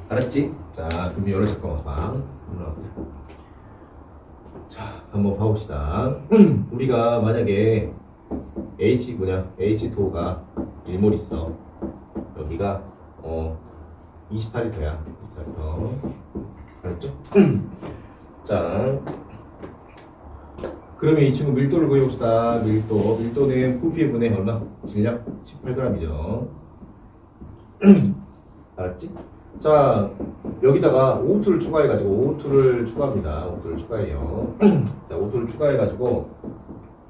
알았지? 자, 그럼 열어 잠깐만 봐. 자, 한번 봐봅시다. 우리가 만약에 H2가 1몰 있어. 여기가 24리터야. 24리터. 알았죠? 자, 그러면 이 친구 밀도를 구해봅시다. 밀도는 부피의 분의 얼마? 질량 18g이죠. 알았지? 자, 여기다가 O2를 추가해가지고 O2를 추가합니다. O2를 추가해요. 자, O2를 추가해가지고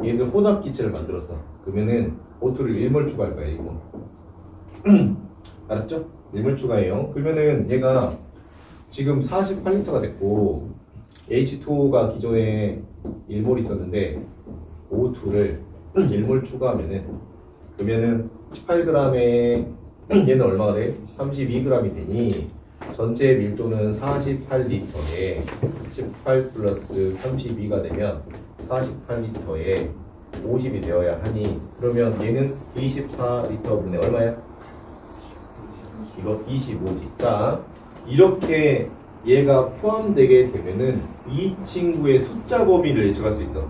얘들 혼합 기체를 만들었어. 그러면은 O2를 1몰 추가할 거야. 이거. 알았죠? 1몰 추가해요. 그러면은 얘가 지금 48리터가 됐고 H2O가 기존에 1몰 있었는데 O2를 1몰 추가하면은 그러면은 18g에 얘는 얼마가 돼? 32g이 되니 전체 밀도는 48리터에 18 플러스 32가 되면 48리터에 50이 되어야 하니 그러면 얘는 24리터분의 얼마야? 이거 25지. 자, 이렇게 얘가 포함되게 되면은 이 친구의 숫자 범위를 예측할 수 있어.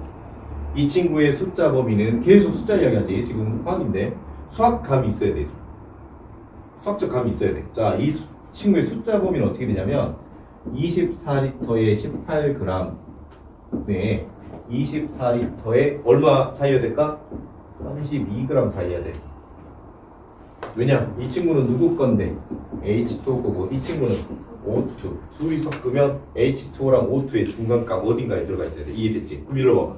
이 친구의 숫자 범위는 계속 숫자 이야기하지. 지금 화학인데 수학감이 있어야 돼. 수학적 감이 있어야 돼. 자, 이 친구의 숫자 범위는 어떻게 되냐면 24리터에 18g 네, 24리터에 얼마 사이여야 될까? 32g 사이여야 돼. 왜냐? 이 친구는 누구 건데? H2O 거고 이 친구는 O2. 둘이 섞으면 H2O랑 O2의 중간값 어딘가에 들어가 있어야 돼. 이해됐지? 그럼 읽어봐.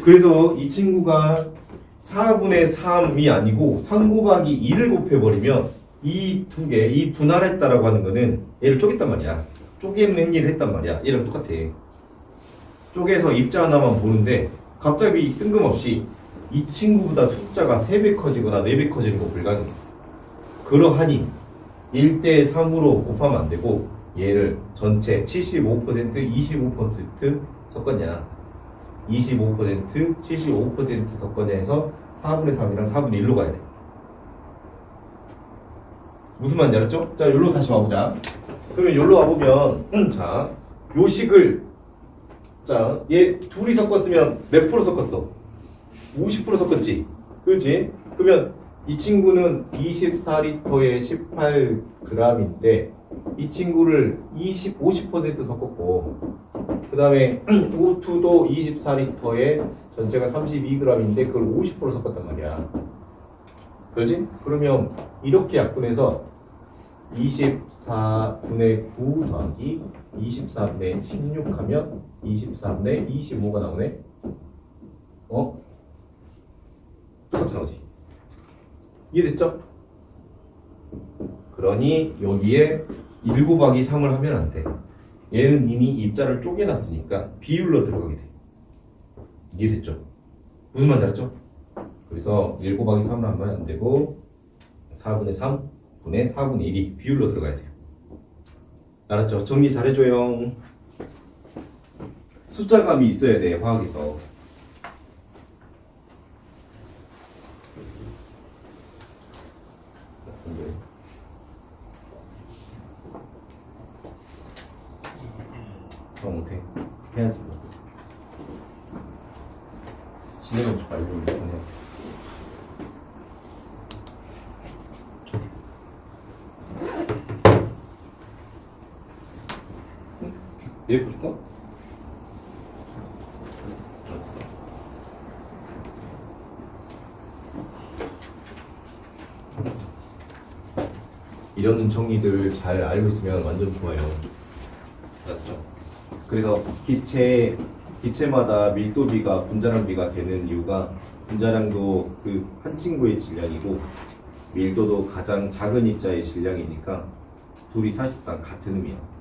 그래서 이 친구가 4분의 3이 아니고 3 곱하기 2를 곱해버리면 이 두 개, 이 분할했다라고 하는 거는 얘를 쪼갰단 말이야. 쪼개는 행위를 했단 말이야. 얘랑 똑같아. 쪼개서 입자 하나만 보는데 갑자기 뜬금없이 이 친구보다 숫자가 3배 커지거나 4배 커지는 거 불가능해. 그러하니 1대 3으로 곱하면 안 되고 얘를 전체 75%, 25% 섞었냐 25%, 75% 섞었냐 해서 4분의 3이랑 4분의 1로 가야 돼. 무슨 말인지 알았죠? 자, 여기로 다시 와보자. 그러면 여기로 와보면 자, 요 식을 자, 얘 둘이 섞었으면 몇 프로 섞었어? 50% 섞었지? 그렇지? 그러면 이 친구는 24리터에 18g인데 이 친구를 50% 섞었고 그 다음에 O2도 24리터에 전체가 32g인데 그걸 50% 섞었단 말이야. 그렇지? 그러면 이렇게 약분해서 24분의 9 더하기 24분의 16 하면 24분의 25가 나오네? 똑같이 나오지? 이해됐죠? 그러니 여기에 1 곱하기 3을 하면 안 돼. 얘는 이미 입자를 쪼개놨으니까 비율로 들어가게 돼. 이해됐죠? 무슨 말인지 알았죠? 그래서 1 곱하기 3을 하면 안 되고 4분의 3분의 4분의 1이 비율로 들어가야 돼요. 알았죠? 정리 잘해줘요. 숫자감이 있어야 돼, 화학에서. 못해. 해야지. 진행은 좀 빨리 그냥. 얘 줄까? 알았어. 이런 정리들 잘 알고 있으면 완전 좋아요. 맞죠? 그래서 기체마다 밀도비가 분자량비가 되는 이유가 분자량도 그 한 친구의 질량이고 밀도도 가장 작은 입자의 질량이니까 둘이 사실상 같은 의미야.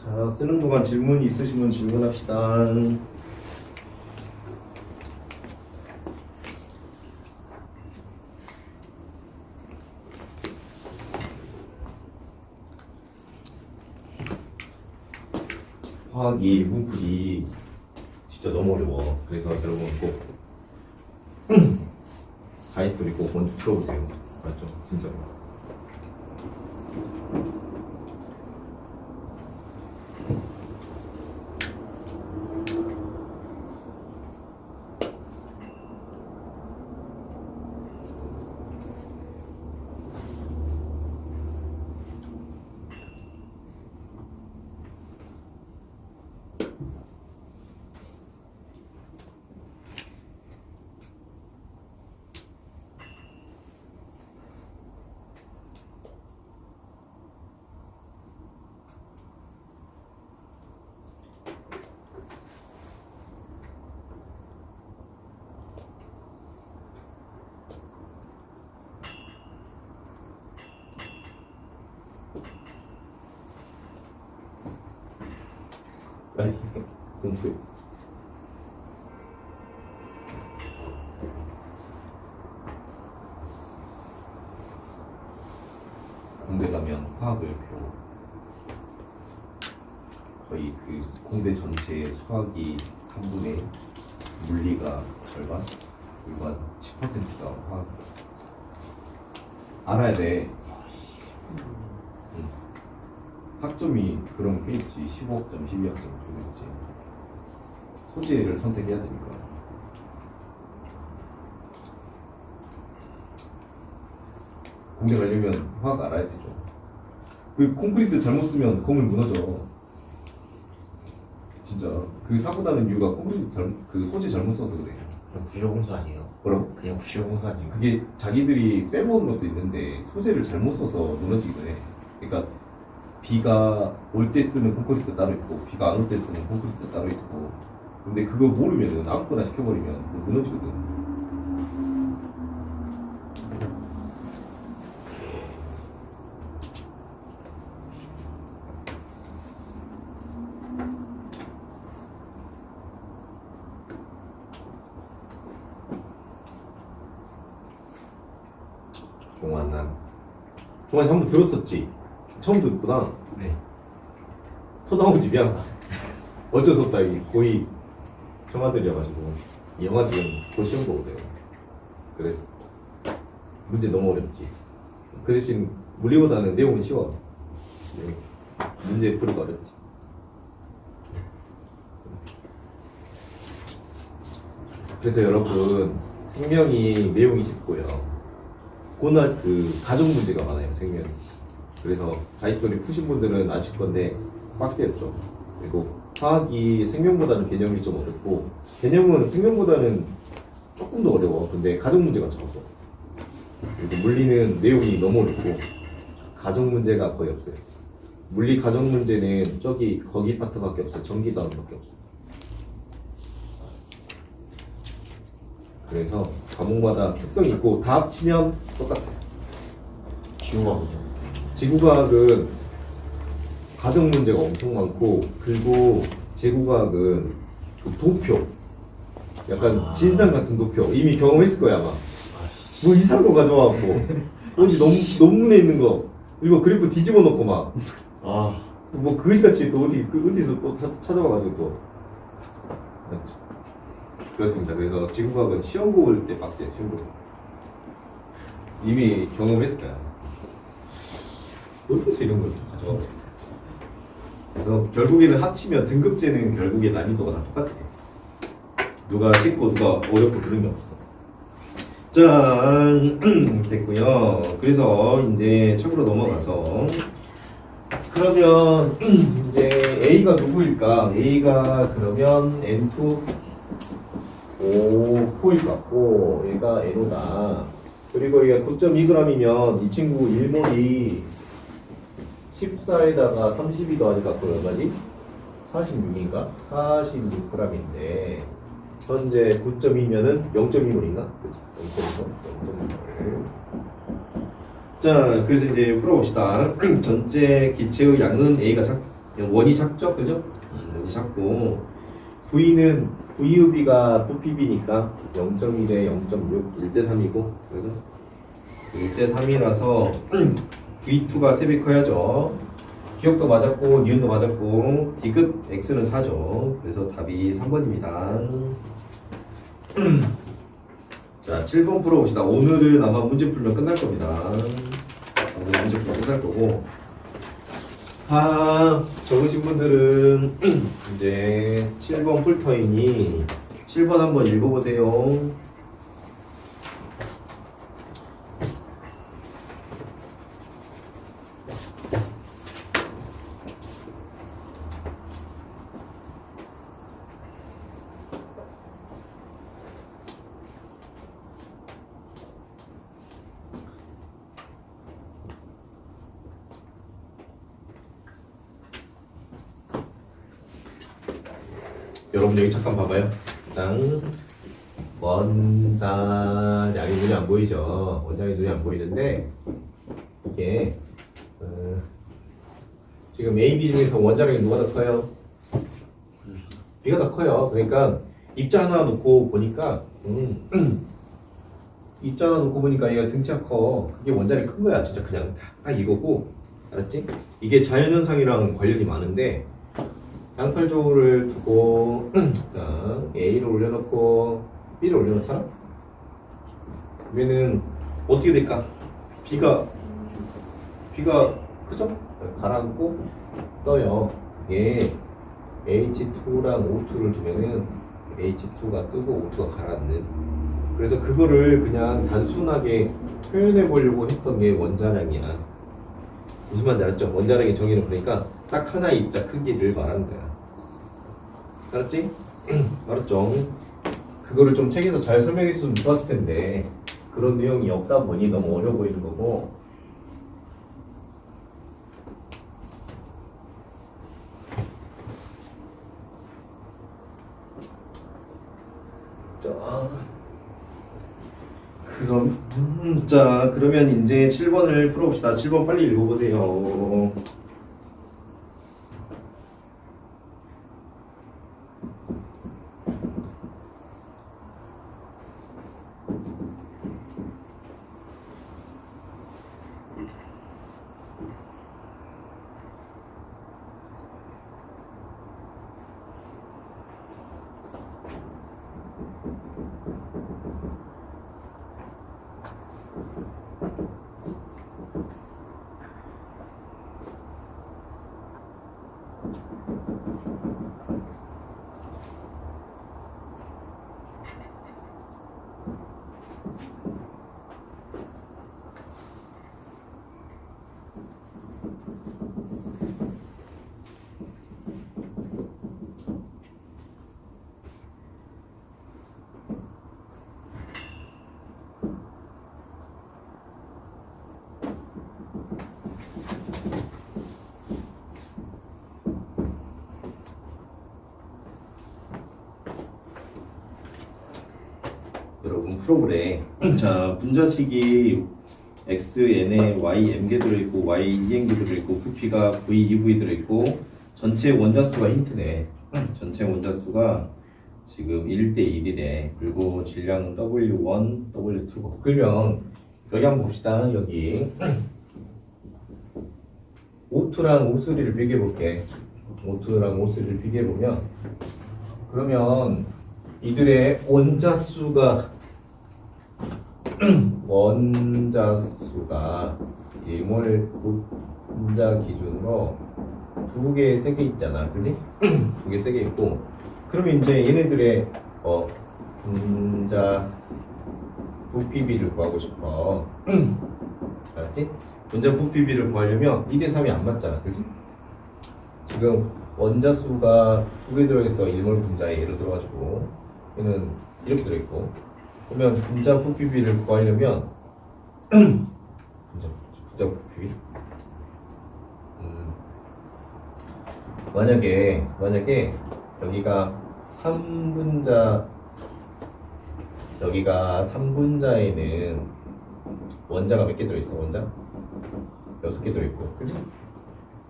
자, 쓰는 동안 질문 있으시면 질문합시다. 화학이 문풀이 진짜 너무 어려워. 그래서 여러분 꼭 자이스토리 꼭 먼저 풀어보세요. 맞죠? 진짜로. 아니, 공부. 공대 가면 화학을 배워. 거의 그 공대 전체 수학이 3분의 물리가 절반, 그리고 한 10%가 화학. 알아야 돼. 학점이 그럼 꽤 있지. 15학점, 12학점 좀 있지. 소재를 선택해야 되니까. 공대 가려면 화학 알아야 되죠. 그 콘크리트 잘못 쓰면 건물 무너져. 진짜 그 사고 나는 이유가 콘크리트 그 소재 잘못 써서 그래. 그럼 부실공사 아니에요? 뭐라고? 그냥 부실공사 아니에요? 그게 자기들이 빼먹은 것도 있는데 소재를 잘못 써서 무너지기도 해. 그러니까 비가 올 때 쓰는 콘크리트 따로 있고 비가 안 올 때 쓰는 콘크리트 따로 있고. 근데 그거 모르면은 아무거나 시켜버리면 무너지거든. 종환이 한번 들었었지? 처음 듣구나. 네. 토나오지 미안하다. 어쩔 수 없다. 이 거의 형아들이어가지고 이 영화 지금 곧 시험 보거든. 그래서 문제 너무 어렵지. 그 대신 물리보다는 내용이 쉬워. 네. 문제 풀이가 어렵지. 그래서 여러분 생명이 내용이 쉽고요. 고날 그 가족 문제가 많아요, 생명이. 그래서 자이스토리 푸신 분들은 아실 건데 빡세였죠. 그리고 화학이 생명보다는 개념이 좀 어렵고, 개념은 생명보다는 조금 더 어려워. 근데 가족 문제가 적어. 그리고 물리는 내용이 너무 어렵고 가족 문제가 거의 없어요. 물리 가족 문제는 거기 파트밖에 없어요. 전기 단원밖에 없어요. 그래서 과목마다 특성이 있고 다 합치면 똑같아요. 지구과학이요? 지구과학은 가정 문제가 엄청 많고, 그리고 지구과학은 그 도표, 약간 진상 같은 도표 이미 경험했을 거야 아마. 뭐 이상한 거 가져와갖고 어디 논문에 있는 거 이거 그래프 뒤집어 놓고 막 뭐 그지같이 또 어디서 또 찾아와가지고 또. 그렇습니다. 그래서 지구과학은 시험 볼 때 빡세요. 시험 볼 때. 이미 경험했을 거야. 어디서 이런 걸 가져와? 그래서 결국에는 합치면 등급제는 결국에 난이도가 다 똑같아. 누가 쉽고 누가 어렵고 그런 게 없어. 짠 됐고요. 그래서 이제 책으로 넘어가서 그러면 이제 A가 누구일까? A가 그러면 N2 4일 것 같고 얘가 N5다. 그리고 얘가 9.2g이면 이 친구 1몰이 14에다가 32 더하니까 그 얼마지? 46인가? 46g인데 현재 9.2면은 0.2몰인가? 그렇지? 0.2몰. 자, 그래서 이제 풀어봅시다. 전체 기체의 양은 원이 작죠, 그죠? 원이 작고 V는 V흡이가 부피비니까 0.1에 0.6, 1대 3이고 그래서 1대 3이라서 V2가 3배 커야죠. 기억도 맞았고 니은도 맞았고 디귿 X는 4죠. 그래서 답이 3번입니다. 자, 7번 풀어봅시다. 오늘은 아마 문제 풀면 끝날 겁니다. 오늘 문제 풀면 끝날 거고 적으신 분들은 이제 7번 풀터이니 7번 한번 읽어보세요. 여러분 여기 잠깐 봐봐요. 짠. 원자량이 눈에 안 보이죠? 원자량이 눈에 안 보이는데 이게 지금 A, B 중에서 원자량이 누가 더 커요? B가 더 커요. 그러니까 입자 하나 놓고 보니까 입자 하나 놓고 보니까 얘가 등치가 커. 그게 원자량이 큰 거야. 진짜 그냥 딱 이거고. 알았지? 이게 자연현상이랑 관련이 많은데 양팔조를 두고 자 A를 올려놓고 B를 올려놓잖아? 그러면은 어떻게 될까? B가 그죠? 가라앉고 떠요. 이게 H2랑 O2를 두면은 H2가 뜨고 O2가 가라앉는. 그래서 그거를 그냥 단순하게 표현해 보려고 했던 게 원자량이야. 무슨 말인지 알았죠? 원자량의 정의는 그러니까 딱 하나의 입자 크기를 말하는 거야. 알았지? 알았죠? 그거를 좀 책에서 잘 설명해 줬으면 좋았을 텐데 그런 내용이 없다 보니 너무 어려워 보이는 거고. 자, 그러면 이제 7번을 풀어봅시다. 7번 빨리 읽어보세요. 여러분 풀어보래. 자, 분자식이 x, n에 y, m개 들어있고 y, 2n개 들어있고 부피가 v, 2v 들어있고 전체 원자수가 힌트네. 전체 원자수가 지금 1대 1이래. 그리고 질량은 W1, W2고. 그러면 여기 한번 봅시다. 여기 O2랑 O3를 비교해볼게. O2랑 O3를 비교해보면 그러면 이들의 원자수가 1몰 분자 기준으로 2개, 3개 있잖아. 그지? 2개, 3개 있고 그러면 이제 얘네들의 분자 부피비를 구하고 싶어. 알았지? 분자 부피비를 구하려면 2대 3이 안 맞잖아. 그지? 지금 원자수가 2개 들어있어. 1몰 분자에 예를 들어가지고 얘는 이렇게 들어있고 그러면 분자 부피비를 구하려면 분자 부피비 만약에 여기가 3분자에는 원자가 몇 개 들어있어? 원자? 6개 들어있고 그지?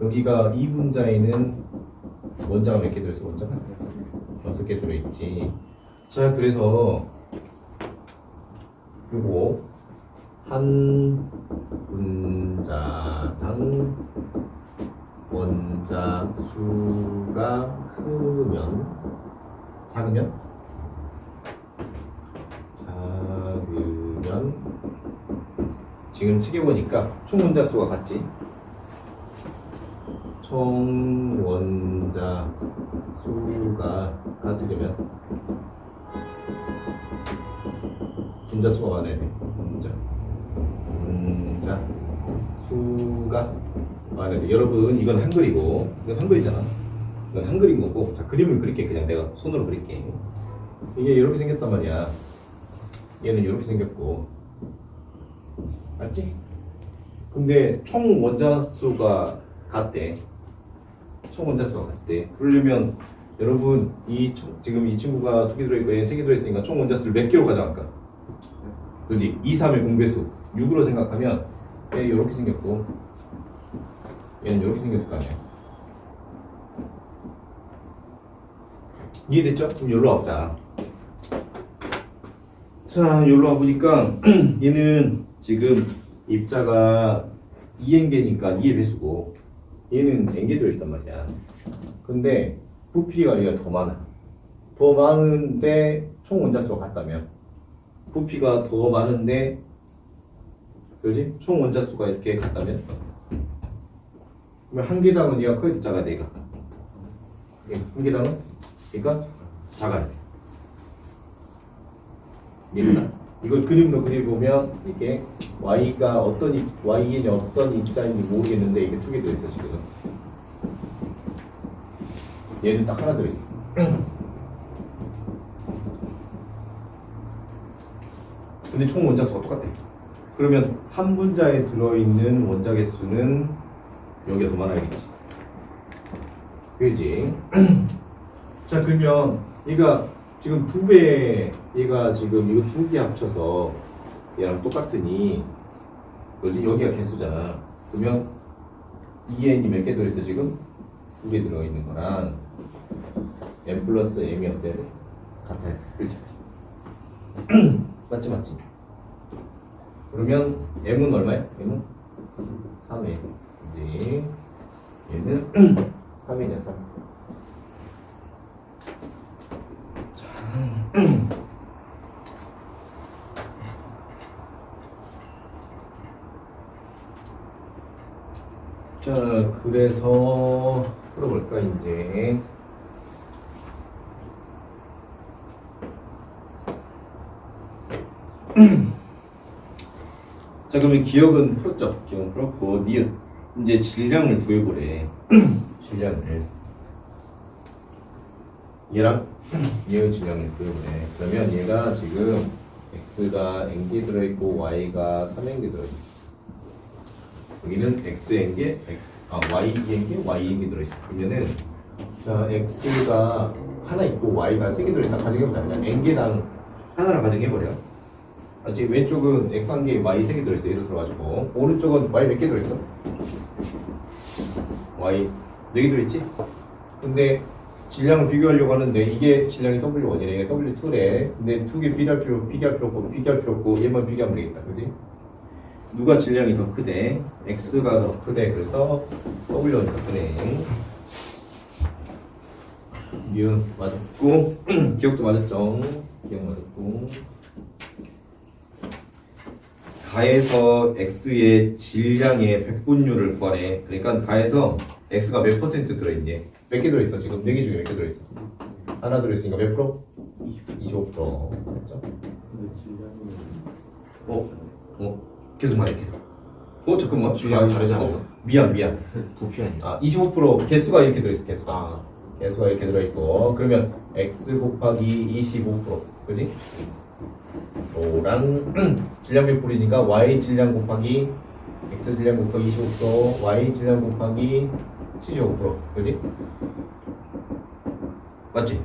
여기가 이 분자에는 원자가 몇 개 들어있어? 원자가 6개 들어있지. 자, 그래서 요거 한 분자당 원자 수가 크면 작으면 지금 책에 보니까 총 원자 수가 같지. 총 원자 수가 같으려면 분자 수가 많아야 돼. 분자 수가 많아야 돼. 여러분 이건 한글이고 이건 한글이잖아. 이건 한글인 거고. 자, 그림을 그릴게. 그냥 내가 손으로 그릴게. 이게 이렇게 생겼단 말이야. 얘는 이렇게 생겼고, 맞지? 근데 총 원자 수가 같대. 총 원자 수가 같대. 그러려면 여러분 지금 이 친구가 2개 들어있고 얘는 3개 들어있으니까 총 원자 수를 몇 개로 가져갈까? 그렇지? 2, 3의 공배수 6으로 생각하면 얘 이렇게 생겼고 얘는 이렇게 생겼을 거 아니야. 이해됐죠? 그럼 여기로 와보자. 자, 여기로 와보니까 얘는 지금 입자가 2N개니까 2의 배수고 얘는 N개 들어있단 말이야. 근데 부피가 얘가 더 많아. 더 많은데 총 원자수가 같다면 부피가 더 많은데 그렇지? 총 원자수가 이렇게 같다면 그러면 한 개당은 얘가 커야 돼, 작아야 돼, 얘가. 한 개당은 그러니까 작아야 돼. 이해가? 이걸 그림으로 그려보면 이게 y가 y인이 어떤 입자인지 모르겠는데 이게 2개 들어있어 지금. 얘는 딱 하나 들어있어. 근데 총 원자수가 똑같아. 그러면 한 분자에 들어있는 원자 개수는 여기가 더 많아야겠지. 그지? 자, 그러면 얘가 지금 2배, 얘가 지금 이거 2개 합쳐서 얘랑 똑같으니 그렇지? 여기가 개수잖아. 그러면 2n이 몇 개 들어있어 지금? 2개 들어있는 거랑 n 플러스 m이 어때? 같아요. 그렇지? 맞지? 그러면 m은 얼마야? m은 3에 이제 얘는 3이냐 3. 자, 그래서 풀어볼까 이제. 자, 그러면 기억은 풀었죠? 기억은 풀었고 니은 이제 질량을 구해보래. 질량을 얘랑 얘의 질량을 구해보래. 그러면 얘가 지금 x가 n개 들어있고 y가 3n개 들어있어. 여기는 xn개, y2n개, y2n개 들어있어. 그러면은 자, x가 하나 있고 y가 3개 들어있다 가정해보자. 그냥 n개당 하나를 가정해버려. 알지? 왼쪽은 x 1개, y 3개 들어있어. 예를 들어가지고 오른쪽은 y 몇 개 들어있어? y 4개 들어있지? 근데 질량을 비교하려고 하는데 이게 질량이 W1이래. 이게 W2래. 근데 2개 비교할 필요 없고 얘만 비교하면 되겠다. 그지? 누가 질량이 더 크대? x가 더 크대. 그래서 W1이 더 크네. 니은 맞았고 기억도 맞았죠? 기억 맞았고 가해서 x의 질량의 백분율을 구하래. 그러니까 가해서 x가 몇 퍼센트 들어있니? 몇 개 들어있어? 지금 4개 중에 몇 개 들어있어? 하나 들어있으니까 몇 프로? 25%. 맞죠? 계속 말해 계속. 잠깐만. 질량이 다르잖아요. 미안. 부피 아니야. 25% 개수가 이렇게 들어있어. 개수가 이렇게 들어있고 그러면 x 곱하기 25%. 그지? 랑 질량 100%니까 y 질량 곱하기 x 질량 곱하기 25%, y 질량 곱하기 75%. 그지? 맞지?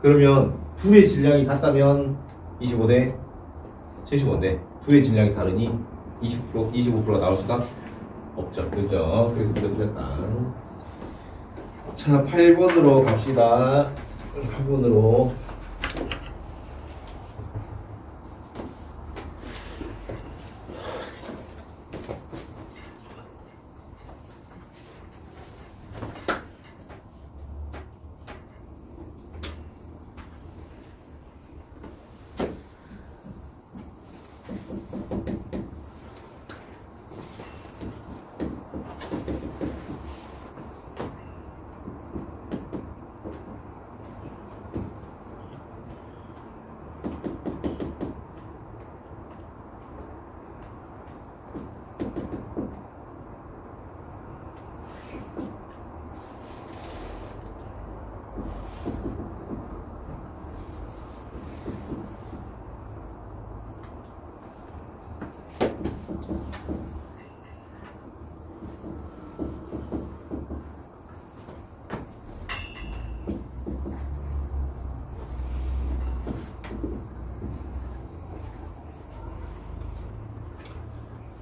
그러면 둘의 질량이 같다면 25대 75인데 둘의 질량이 다르니 20%, 25%가 나올 수가 없죠. 그죠? 그래서 틀렸다. 자, 8번으로 갑시다. 8번으로.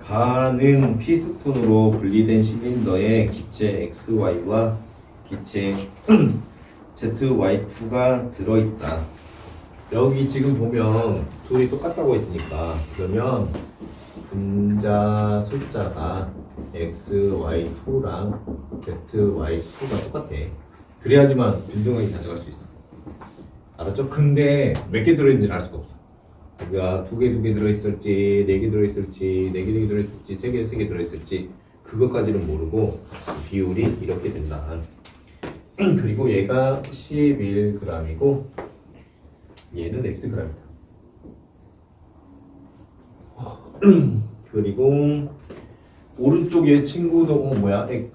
가는 피스톤으로 분리된 실린더에 기체 XY와 기체 ZY2가 들어있다. 여기 지금 보면 둘이 똑같다고 했으니까 그러면 분자 숫자가 XY2랑 ZY2가 똑같아. 그래야지만 균등하게 가져갈 수 있어. 알았죠? 근데 몇 개 들어있는지는 알 수가 없어. 우리가 두 개 들어있을지, 네 개 들어있을지, 네 개 들어있을지, 세 개 들어있을지 그것까지는 모르고 비율이 이렇게 된다. 그리고 얘가 11g이고 얘는 xg이다. 그리고 오른쪽에 친구도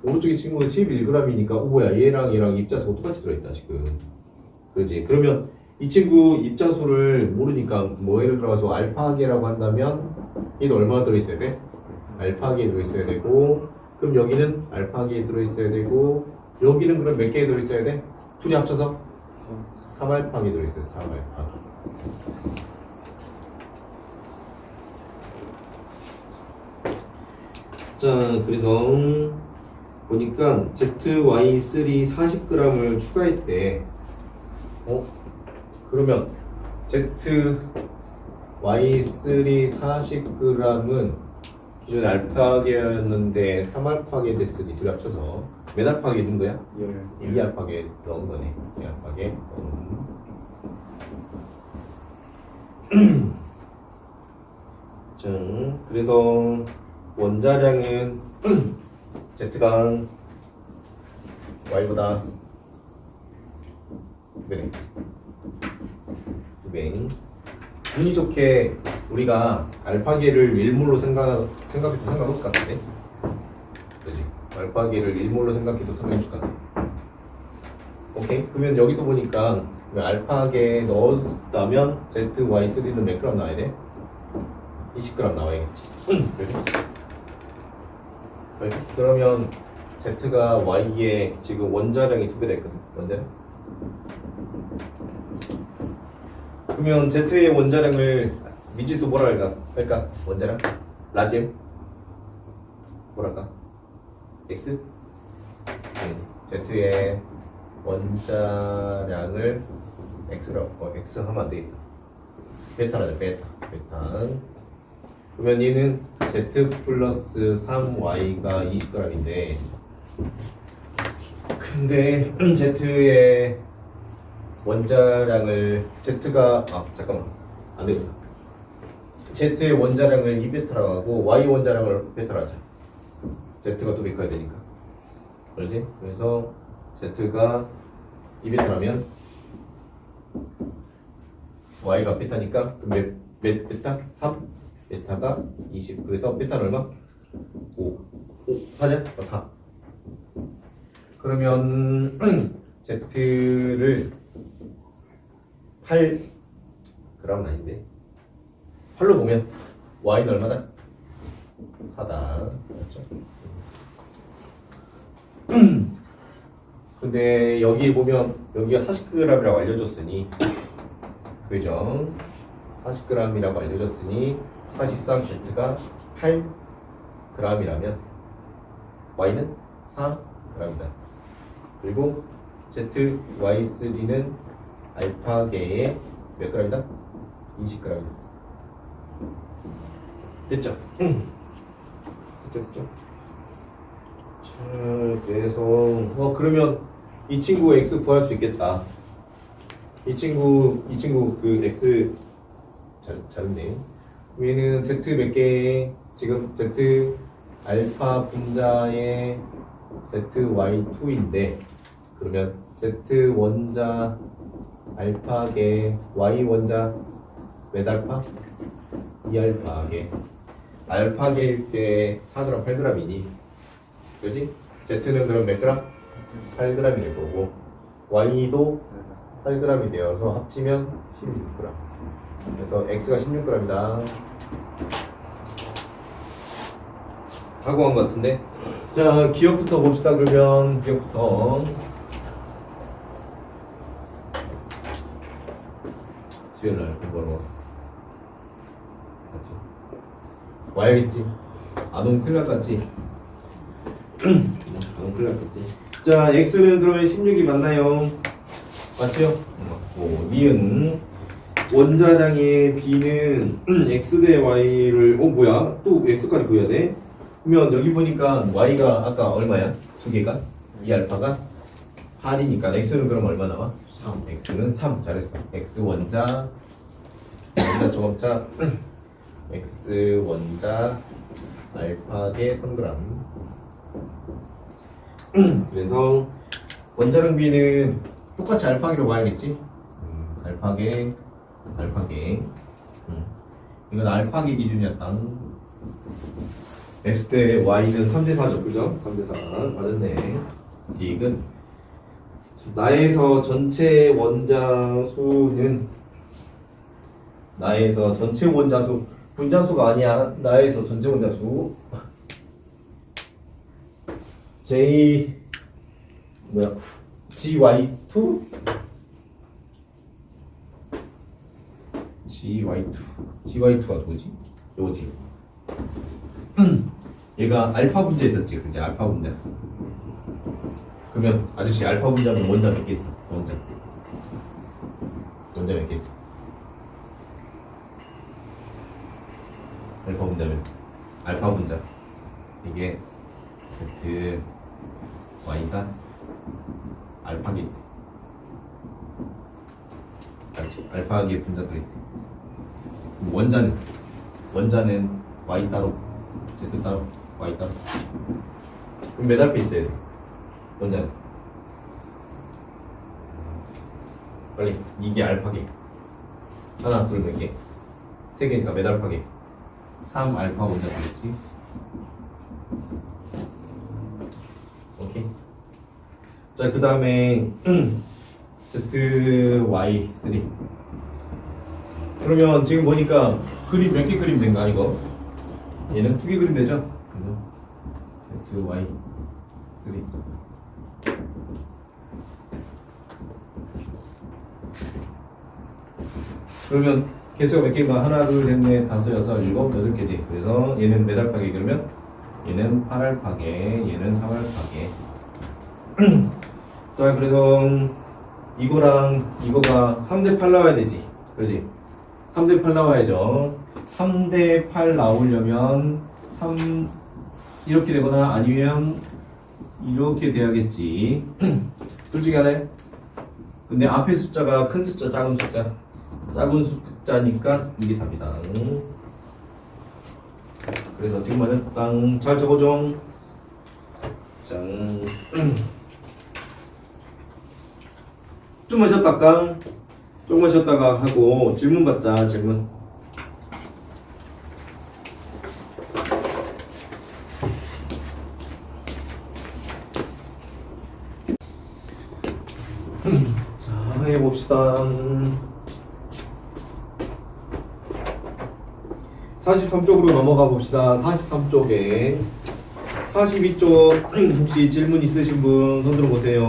오른쪽에 친구도 11g이니까 뭐야 얘랑 입자수가 똑같이 들어있다 지금. 그렇지? 그러면 이 친구 입자수를 모르니까 뭐 예를 들어서 알파계라고 한다면 얘도 얼마나 들어있어야 돼? 알파계에 들어있어야 되고 그럼 여기는 알파계에 들어있어야 되고 여기는 그럼 몇 개에 들어있어야 돼? 둘이 합쳐서 3알파계에 들어있어야 돼. 3알파. 자, 그래서 보니까 ZY3 40g을 추가했대. 그러면 ZY3 40g은 기존에 알파계였는데 3알파계 됐으니 둘이 합쳐서 몇 알파계 든 거야? 2알파계 넣은 거네. 2알파계. 자, 그래서 원자량은 Z가 Y보다 2배. 2배. 운이 좋게 우리가 알파계를 일몰로 생각해도 상관없을 것 같은데? 그지? 알파계를 일몰로 생각해도 상관없을 것 같아. 오케이? 그러면 여기서 보니까 알파계에 넣었다면 ZY3는 몇 g 나와야 돼? 20g 나와야겠지. 그래? 그러면 Z가 Y에 지금 원자량이 2배 됐거든. 원자량? 그러면 Z의 원자량을 미지수 뭐라 할까? 원자량? 라지엠? 뭐랄까? X? Z의 원자량을 X라고 X 하면 안 되겠다. 베타라죠. 베타. 그러면 얘는 Z 플러스 3Y가 20g인데 근데 Z의 원자량을 Z가 잠깐만 안 되겠다. Z의 원자량을 2베타라고 하고 Y 원자량을 베타로 하자. Z가 2배 커야 되니까. 그렇지? 그래서 Z가 2베타라면 Y가 베타니까 몇 베타? 3? 베타가 20. 그래서 베타는 얼마? 5. 4냐? 4. 그러면 Z를 8g은 아닌데 8로 보면 Y는 얼마다? 4다. 그렇죠? 근데 여기 보면 여기가 40g이라고 알려줬으니 그죠? 40g이라고 알려줬으니 사실상 Z가 8g이라면 y는 4g이다. 그리고 zy3는 알파계의 몇 g이다? 20g이다. 됐죠? 됐죠? 자, 그래서 그러면 이 친구 x 구할 수 있겠다. 이 친구 그 x 잘했네. 얘는 z 몇 개? 지금 z 알파 분자의 zy2인데 그러면 z 원자 알파계 y 원자 몇 알파? 2알파계. 알파계일 때 4g 8g이니 그지? z는 그럼 몇 g? 8g이 될 거고 y도 8g이 되어서 합치면 16g. 그래서 x가 16g이다. 다 구한 것 같은데. 자, 기억부터 봅시다. 그러면 기억부터 수요일날 공부하러 맞지? 와야겠지. 안 오면 큰일 날 것 같지? 안 오면 큰일 날 것 같지? 자, x는 그러면 16이 맞나요? 맞죠? 맞고 니은 원자량의 b는 x 대 y를 뭐야? 또 x까지 구해야 돼? 그러면 여기 보니까 y가 아까 얼마야? 두 개가? 2알파가 8이니까 x는 그럼 얼마 나와? 3. x는 3. 잘했어. x 원자 조합자 x 원자 알파계 3g. 그래서 원자량 b는 똑같이 알파계로 봐야겠지? 알파계 이건 알파계 기준이었다. x 대 y는 3대 4죠, 그죠? 3대 4 맞았네. 디귿은 나에서 전체 원자 수는 나에서 전체 원자 수 분자수가 아니야. 나에서 전체 원자 수 j 뭐야? gy2 gy2가 누구지? 요거지. 얘가 알파 분자 있었지, 그치? 알파 분자. 그러면 아저씨 알파 분자면 원자 몇 개 있어? 원자 몇 개 있어? 알파 분자면 알파 분자 이게 z y가 알파계 알지? 알파계 분자들이 원자는 y 따로 z 따로 y 따로. 그럼 몇 알파 있어야 돼? 원자는 빨리. 이게 알파계 하나 둘 몇 개? 세 개니까 몇 알파계? 3 알파 원자 되겠지? 오케이. 자, 그 다음에 ZY3. 그러면 지금 보니까 그림 몇 개 그림 된가 이거? 얘는 2개 그림 되죠? ZY3. 그러면 개수가 몇 개인가? 하나, 둘, 셋, 넷, 다섯, 여섯, 일곱, 여덟 개지. 그래서 얘는 몇 알파계? 그러면 얘는 8알파계, 얘는 3알파계. 자, 그래서 이거랑 이거가 3대8 나와야 되지. 그렇지? 3대8 나와야죠. 3대8 나오려면 3 이렇게 되거나 아니면 이렇게 돼야겠지. 둘 중에 하나요? 근데 앞에 숫자가 큰 숫자, 작은 숫자. 작은 숫자니까 이게 답이다. 그래서 어떻게 말해? 잘 적어줘. 짠. 좀만 쉬었다가 조금만 쉬었다가 하고 질문 받자. 질문. 자, 해봅시다. 43쪽으로 넘어가 봅시다. 43쪽에 42쪽 혹시 질문 있으신 분 손 들어보세요.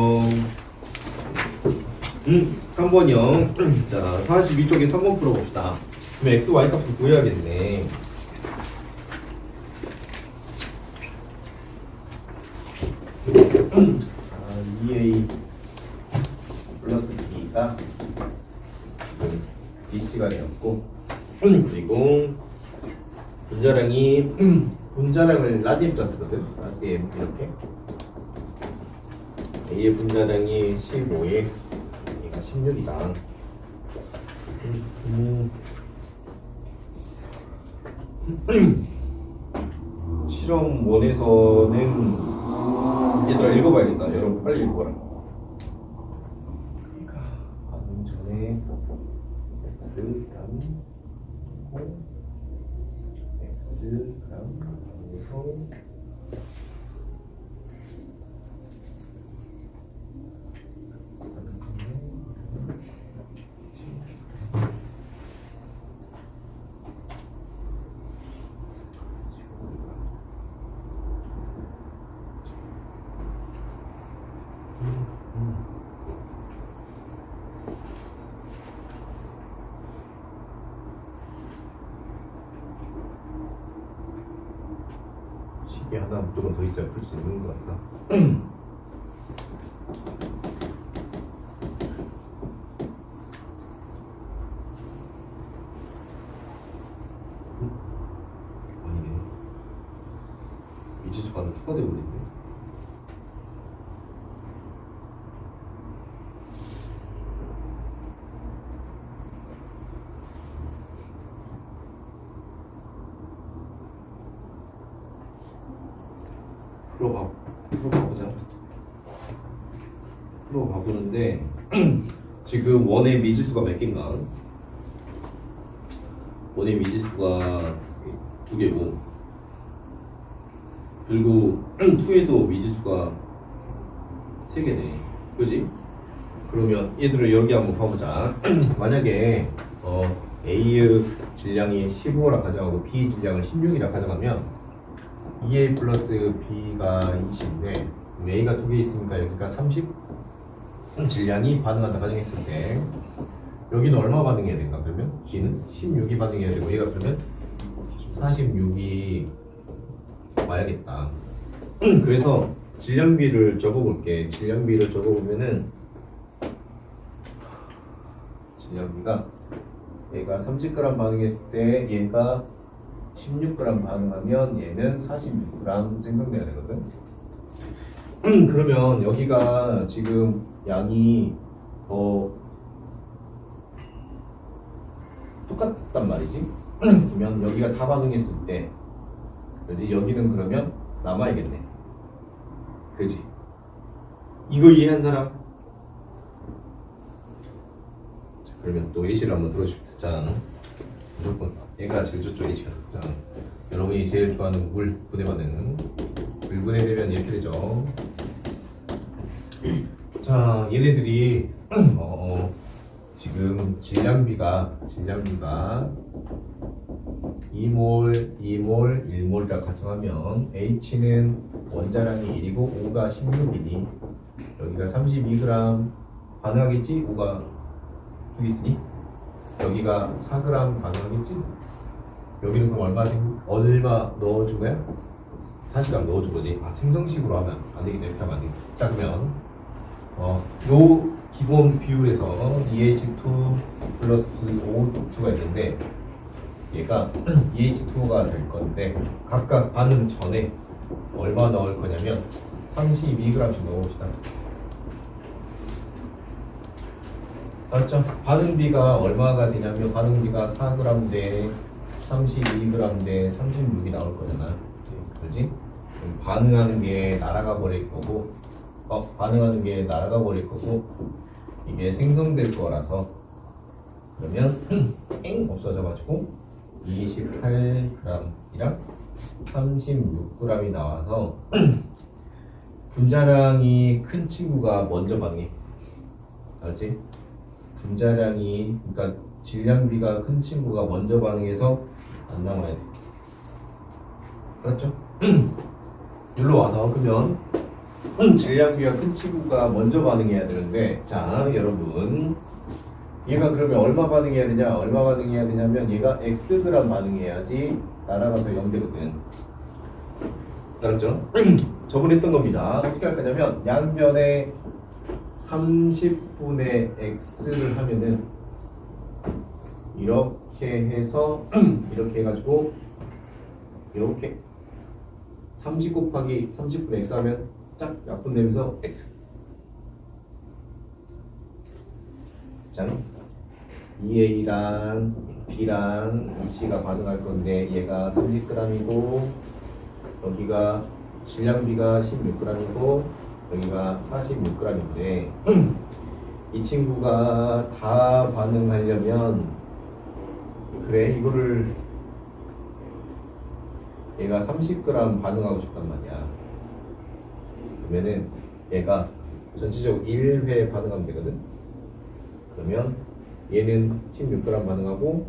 3번이요. 자, 42쪽에 3번 풀어봅시다. 그럼 x, y 값을 구해야겠네. 그리고 분자량을 라디엠자 쓰거든. 라디엠 이렇게. A의 분자량이 15에 얘가 16이다. 실험 원에서는 얘들아 읽어봐야겠다. 여러분 빨리 읽어봐라. 그러니까 방금 전에 x랑 x랑 여기서 식이 하나 무조건 더 있어야 풀 수 있는 것 같다. 아니네. 미지수가 하나 추가되어 버리네. 풀어보자. 풀어봐보는데 지금 원의 미지수가 몇 개인가? 원의 미지수가 2개고 그리고 2에도 미지수가 3개네. 그지? 그러면 얘들을 여기 한번 봐보자. 만약에 A의 질량이 15라 가정하고 B 질량을 16이라 가정하면 2A 플러스 B가 20인데 A가 2개 있으니까 여기가 30 질량이 반응한다 가정했을 때 여기는 얼마 반응해야 된가? 그러면 B는 16이 반응해야 되고 얘가 그러면 46이 와야겠다. 그래서 질량비를 적어볼게. 질량비를 적어보면은 질량비가 얘가 30g 반응했을 때 얘가 16g 반응하면 얘는 46g 생성돼야 되거든. 그러면 여기가 지금 양이 더 똑같단 말이지. 그러면 여기가 다 반응했을 때 그지? 여기는 그러면 남아야겠네. 그지? 이거 이해한 사람? 자, 그러면 또 예시를 한번 들어줍시다. 자, 무조건 얘가 제일 저쪽 예시가. 자, 여러분이 제일 좋아하는 물 분해받는 물 분해되면 이렇게 되죠. 자, 얘네들이 지금 질량비가 2몰, 2몰, 1몰이라 가정하면 H는 원자량이 1이고 O가 16이니 여기가 32g 반응하겠지? O가 2개 있으니 여기가 4g 반응하겠지? 여기는 그럼 얼마 넣어준 거야? 40g 넣어준 거지. 아, 생성식으로 하면 안 되겠네. 이렇게 하면 안 되겠다. 자, 그러면 요 기본 비율에서 EH2 플러스 O2가 있는데 얘가 EH2가 될 건데 각각 반응 전에 얼마 넣을 거냐면 32g씩 넣어봅시다. 맞죠? 반응비가 얼마가 되냐면 반응비가 4g 대 32g 대 36이 나올 거잖아. 그렇지? 반응하는 게 날아가 버릴 거고 반응하는 게 날아가 버릴 거고 이게 생성될 거라서 그러면 땡 없어져 가지고 28g이랑 36g이 나와서 분자량이 큰 친구가 먼저 반응해. 알았지? 분자량이 그러니까 질량비가 큰 친구가 먼저 반응해서 안 남아야 돼. 알았죠? 여기로 와서 그러면 질량비가 큰 친구가 먼저 반응해야 되는데 자 여러분 얘가 그러면 얼마 반응해야 되냐? 얼마 반응해야 되냐면 얘가 Xg 반응해야지 날아가서 0 되거든. 알았죠? 저번에 했던 겁니다. 어떻게 할 거냐면 양변에 30분의 X를 하면은 이렇게 해서 이렇게 해가지고 이렇게 30 곱하기 30분의 x 하면 짝 약분되면서 x. 짠. EA랑 B랑 EC가 반응할 건데 얘가 30g이고 여기가 질량비가 16g이고 여기가 46g인데 이 친구가 다 반응하려면 그래 이거를 얘가 30g 반응하고 싶단 말이야. 그러면은 얘가 전체적으로 1회 반응하면 되거든. 그러면 얘는 16g 반응하고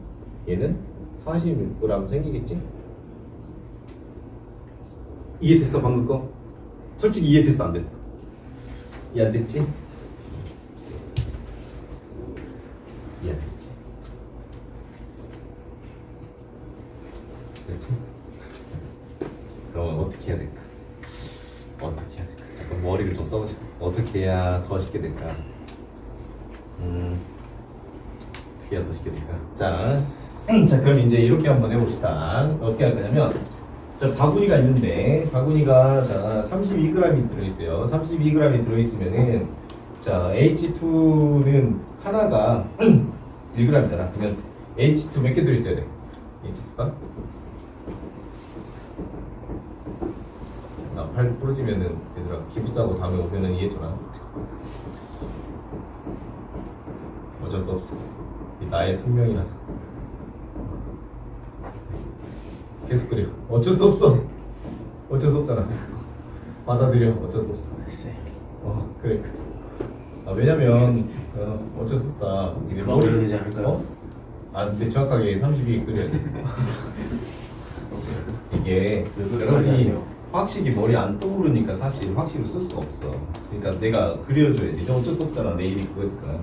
얘는 46g 생기겠지? 이해됐어 방금 거? 솔직히 이해됐어 안 됐어? 이해 안 됐지? 이해 안 됐지? 그렇지? 그럼 어떻게 해야 될까? 어떻게 해야 될까? 잠깐 머리를 좀 써보자. 어떻게 해야 더 쉽게 될까? 어떻게 해야 더 쉽게 될까? 자, 자 그럼 이제 이렇게 한번 해봅시다. 어떻게 할 거냐면 자 바구니가 있는데 바구니가 자 32g이 들어있어요. 32g이 들어있으면은 자 H2는 하나가 1g이잖아. 그러면 H2 몇 개 들어있어야 돼? H2가? 나 팔 부러지면은 얘들아 기부싸고 다음에 오면은 이해해줘라. 어쩔 수 없어. 이 나의 숙명이라서 계속 그래요. 어쩔 수 없어. 어쩔 수 없잖아. 받아들여. 어쩔 수 없어. 그래. 왜냐면 어쩔 수 없다. 그만 그려야 되지 않을까요? 근데 정확하게 32 그려야 돼. 이게 여러분이 여러분이 확실히 머리 안 떠오르니까 사실 확실히 쓸 수가 없어. 그러니까 내가 그려줘야지. 어쩔 수 없잖아. 내일이 그거니까.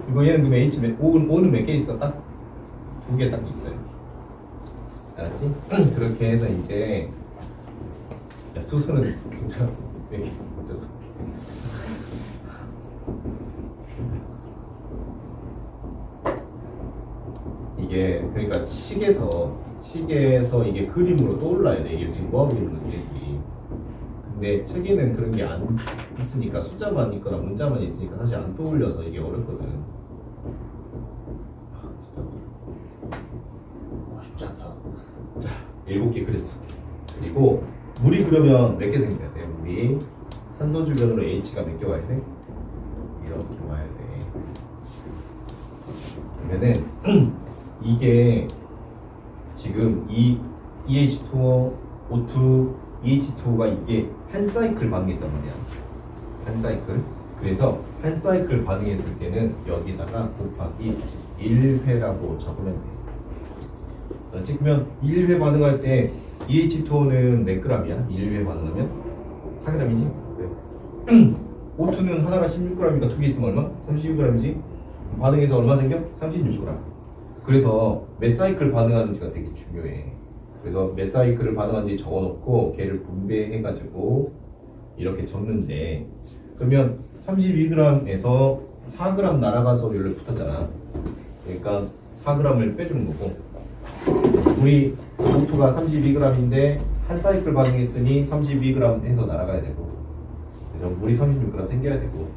이거 얘는 그럼 H O는 몇 개 있어? 딱 2개 딱 있어요. 알았지? 그렇게 해서 이제 야, 수소는 진짜 여기 어쩌어 이게 그러니까 식에서 이게 그림으로 떠올라야 돼. 이게 지금 뭐하고 있는 거지? 근데 책에는 그런 게 안 있으니까 숫자만 있거나 문자만 있으니까 사실 안 떠올려서 이게 어렵거든. 진짜 쉽지 않다. 자 7개 그렸어. 그리고 물이 그러면 몇 개 생겨야 돼? 물이 산소 주변으로 H가 몇 개 와야 돼? 이렇게 와야 돼. 그러면은 이게 지금 이 EH2O, O2, EH2O가 이게 한 사이클 반응했단 말이야. 한 사이클. 그래서 한 사이클 반응했을 때는 여기다가 곱하기 1회라고 적으면 돼. 그렇지? 그러면 1회 반응할 때 EH2O는 몇 g이야? 1회 반응하면 4g이지? 네. O2는 하나가 16g이니까 2개 있으면 얼마? 36g이지? 반응해서 얼마 생겨? 36g. 그래서 몇 사이클 반응하는지가 되게 중요해. 그래서 몇 사이클을 반응하는지 적어놓고 걔를 분배해가지고 이렇게 적는데 그러면 32g에서 4g 날아가서 여기를 붙었잖아. 그러니까 4g을 빼주는 거고 우리 O2가 32g인데 한 사이클 반응했으니 32g 해서 날아가야 되고 그래서 물이 36g 생겨야 되고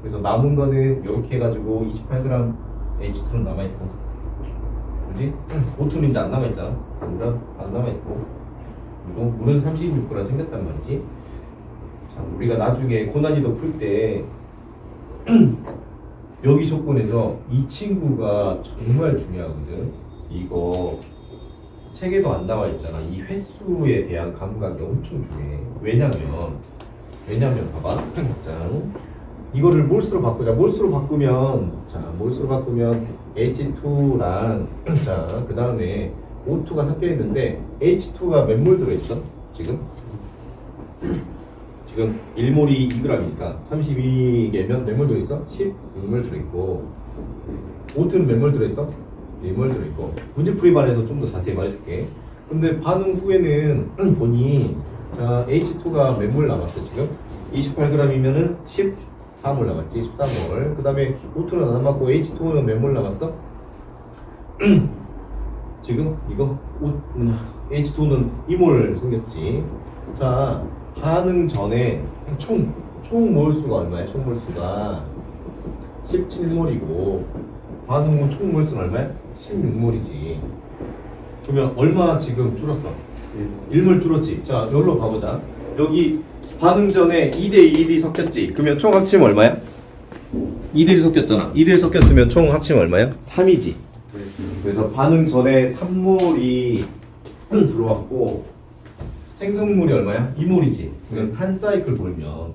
그래서 남은 거는 이렇게 해가지고 28g H2는 남아있고 그지? O2는 이제 안 남아있잖아. 물은 안 남아있고 그리고 물은 36g 생겼단 말이지. 자, 우리가 나중에 고난이도 풀 때 여기 조건에서 이 친구가 정말 중요하거든. 이거 책에도 안 나와 있잖아. 이 횟수에 대한 감각이 엄청 중요해. 왜냐면 봐봐. 자, 이거를 몰수로 바꾸자. 몰수로 바꾸면 H2랑 자, 그 다음에 O2가 섞여 있는데 H2가 몇 몰 들어있어? 지금 1몰이 2g이니까 32개면 몇 몰 들어있어? 16몰 들어있고 O2는 몇 몰 들어있어? 1몰 들어있고 문제풀이반에서 좀 더 자세히 말해줄게. 근데 반응 후에는 보니 자 H2가 몇 몰 남았어 지금? 28g이면은 14몰 남았지. 14몰. 그 다음에 O2는 안 남았고 H2는 몇 몰 남았어? 지금 이거 H2는 2몰 생겼지. 자, 반응 전에 총 몰수가 얼마야? 총 몰수가 17몰이고 반응 후 총 몰수는 얼마야? 16몰이지. 그러면 얼마 지금 줄었어? 1몰 줄었지. 자, 여기로 가보자. 여기 반응 전에 2대1이 섞였지. 그러면 총 합치면 얼마야? 2대1 섞였잖아. 2대1 섞였으면 총 합치면 얼마야? 3이지. 그래서 반응 전에 3몰이 들어왔고 생성물이 얼마야? 2몰이지. 그러면 한 사이클 돌면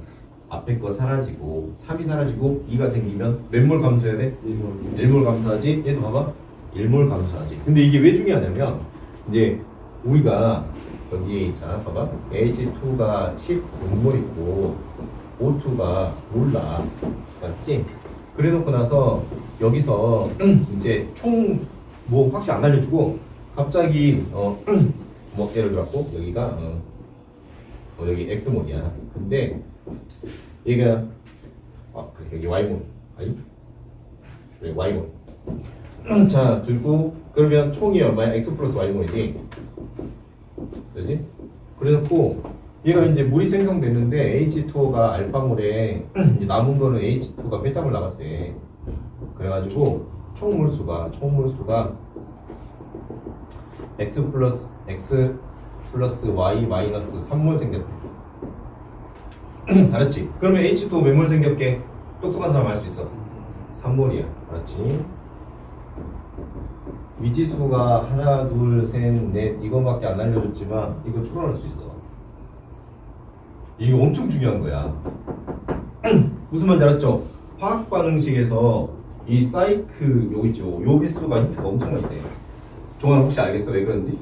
앞에 거 사라지고 3이 사라지고 2가 생기면 몇 몰 감소해야 돼? 1몰 감소하지. 얘도 봐봐. 1몰 감소하지. 근데 이게 왜 중요하냐면 이제 우리가 여기 자 봐봐. H2가 16몰 있고 O2가 몰라. 맞지? 그래 놓고 나서 여기서 이제 총 뭐 확실히 안 알려주고 갑자기 뭐 예를 들었고 여기가 여기 X몰이야. 근데 얘가 그래, 여기 Y몰 아니? 그래 Y몰. 자 들고 그러면 총이 얼마야? X 플러스 Y몰이지. 그지? 그래 놓고 얘가 이제 물이 생성됐는데 H2O가 알파몰에 이제 남은 거는 H2가 베타몰 나갔대. 그래가지고 총 몰수가 X 플러스 Y 마이너스 3몰 생겼대. 알았지? 그러면 H2O 몇 몰 생겼게? 똑똑한 사람 알 수 있어. 3몰이야. 알았지? 미지수가 하나, 둘, 셋, 넷 이거밖에 안 알려줬지만 이거 추론할 수 있어. 이거 엄청 중요한 거야. 무슨 말인지 알았죠? 화학 반응식에서 이 사이클 요거 있죠. 요 횟수가 힌트가 엄청 많이 돼. 종환 혹시 알겠어? 왜 그런지?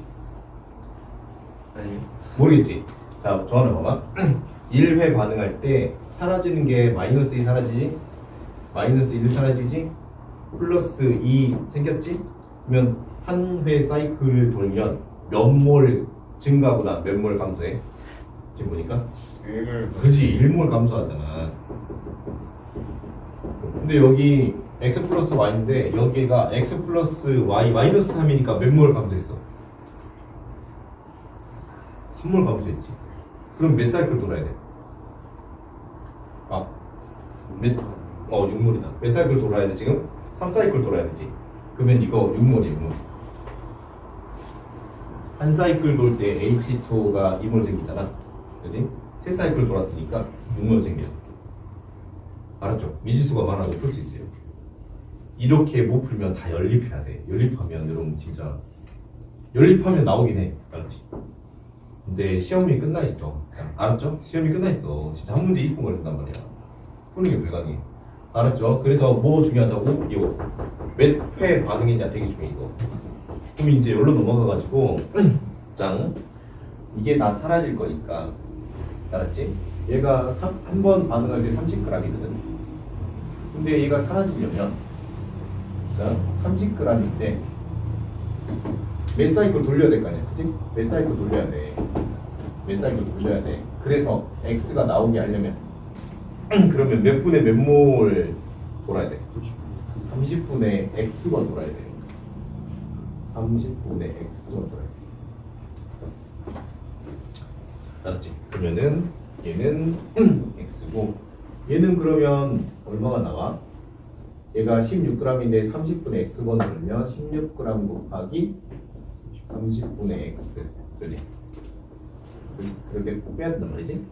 아니요. 모르겠지? 자, 종환아 봐봐. 1회 반응할 때 사라지는 게 마이너스 2 사라지지? 마이너스 1 사라지지? 플러스 2 생겼지? 그러면 한 회 사이클 돌면 몇 몰 증가하거나 몇 몰 감소해? 지금 보니까? 1몰. 그렇지, 1몰 감소하잖아. 근데 여기 x 플러스 y인데 여기가 x 플러스 y 마이너스 3이니까 몇 몰 감소했어? 3몰 감소했지. 그럼 몇 사이클 돌아야 돼? 6몰이다. 몇 사이클 돌아야 돼 지금? 3사이클 돌아야 되지. 그러면 이거 6몰이야 6몰. 한 사이클 돌 때 H2O가 2몰 생기잖아. 그지? 세 사이클 돌았으니까 6몰 생겨. 알았죠? 미지수가 많아도 풀 수 있어요. 이렇게 못 풀면 다 연립해야 돼. 연립하면 여러분 진짜 연립하면 나오긴 해. 알았지? 근데 시험이 끝나 있어. 알았죠? 시험이 끝나 있어. 진짜 한 문제 20분 걸린단 말이야. 푸는 게 불가능해. 알았죠? 그래서 뭐 중요하다고? 이거 몇 회 반응이냐 되게 중요해 이거. 그럼 이제 여기로 넘어가가지고 짱 이게 다 사라질 거니까 알았지? 얘가 한 번 반응할 때 30g이거든. 근데 얘가 사라지려면 자 30g인데 몇 사이클 돌려야 될 거 아니야, 그치? 몇 사이클 돌려야 돼. 몇 사이클 돌려야 돼. 그래서 x가 나오게 하려면 그러면 몇 분에 몇 몰 돌아야 돼? 30분에 x번 돌아야 돼. 30분에 x번 돌아야 돼. 알았지? 그러면은 얘는 x고 얘는 그러면 얼마가 나와? 얘가 16g인데 30분에 x번 돌면 16g 곱하기 30분의 x. 그지? 그렇게 빼야 된단 말이지?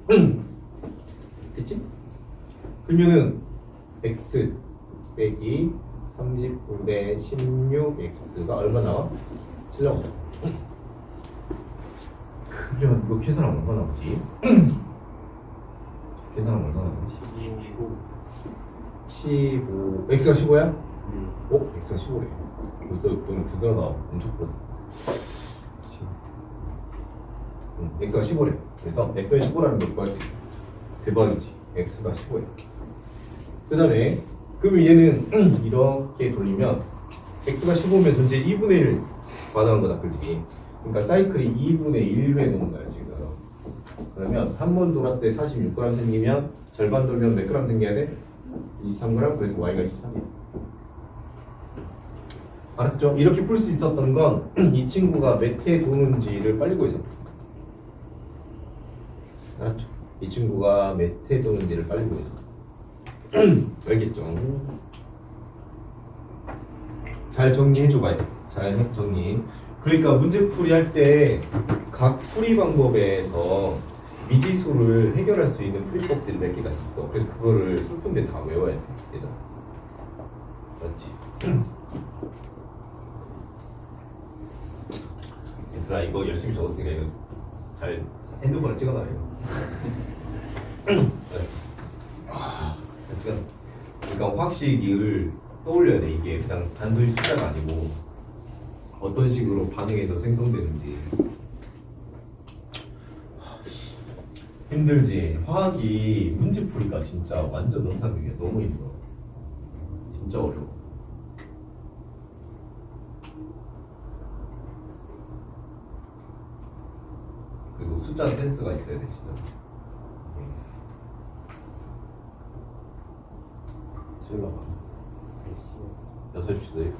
됐지? 그러면은 x 빼기 30분의 16x가 얼마 나와? 7나와. 그러면 이거 계산하면 얼마 나오지? 계산하면 얼마 나오지? 15. x가 15야? x가 15래. 벌써 돈이 드디어 나와. 엄청 크다. x가 15래. 그래서 x가 15라는 걸 구할 수 있어. 대박이지. x가 15야. 그 다음에 그러면 얘는 이렇게 돌리면 x가 15면 전체 2분의 1 반응한 거다, 그렇지? 그러니까 사이클이 2분의 1회 도는 거야 지금. 그러면 3번 돌았을 때 46g 생기면 절반 돌면 몇 g 생겨야 돼? 23g. 그래서 y가 23이야. 알았죠? 이렇게 풀 수 있었던 건 이 친구가 몇 회 도는지를 빨리 구해서. 알았죠? 이 친구가 몇 회 도는지를 빨리 구해서. 알겠죠? 잘 정리해줘봐요. 잘 정리. 그러니까 문제풀이 할 때 각 풀이 방법에서 미지수를 해결할 수 있는 풀이법들이 몇 개가 있어. 그래서 그거를 슬픈데 다 외워야 돼. 얘들아. 맞지? 얘들아 이거 열심히 적었으니까 이거 잘 핸드폰을 찍어놔요. 알았지? 잘 찍어놔. 그러니까 확식을 떠올려야 돼. 이게 그냥 단순히 숫자가 아니고 어떤 식으로 반응해서 생성되는지. 힘들지. 화학이 문제풀이가 진짜 완전 넘사벽이야. 너무 힘들어. 진짜 어려워. 그리고 숫자 센스가 있어야 돼 진짜. 수요일 봐. 6시부터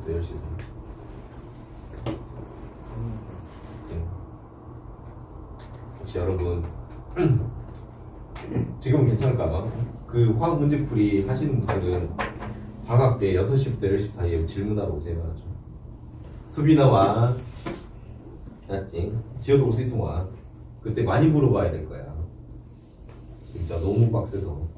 10시 사이. 혹시 여러분 지금은 괜찮을까봐 그 화학 문제풀이 하시는 분들은 방학 때 6시부터 10시 사이에 질문하러 오세요. 수빈아 와. 알았지? 지효도 올 수 있으면 와. 그때 많이 물어봐야 될 거야. 진짜 너무 빡세서.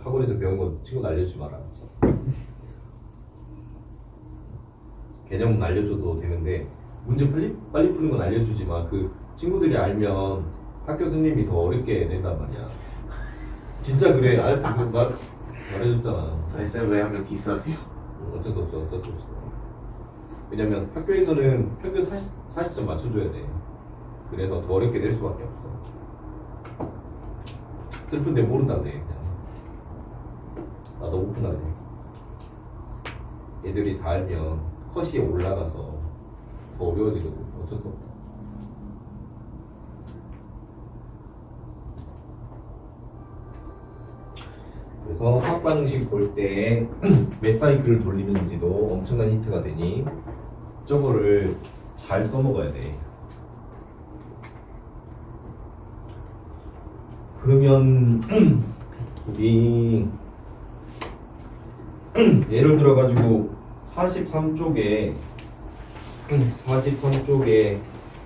학원에서 배운 거 친구도 알려주지 마라. 개념은 알려줘도 되는데 문제 빨리 푸는 건 알려주지 마. 그 친구들이 알면 학교 선생님이 더 어렵게 낸단 말이야. 진짜 그래. 말해줬잖아. 쌤 왜 하면 디스하세요? 어쩔 수 없어. 왜냐면 학교에서는 평균 40점 맞춰줘야 돼. 그래서 더 어렵게 낼 수밖에 없어. 슬픈데 모른다 그래. 그냥. 나 너무 오픈하네. 애들이 다 알면 컷이 올라가서 더 어려워지거든. 어쩔 수 없다. 그래서 화학 반응식 볼 때 몇 사이클을 돌리는지도 엄청난 힌트가 되니 저거를 잘 써먹어야 돼. 그러면 우리 예를 들어 가지고 43쪽에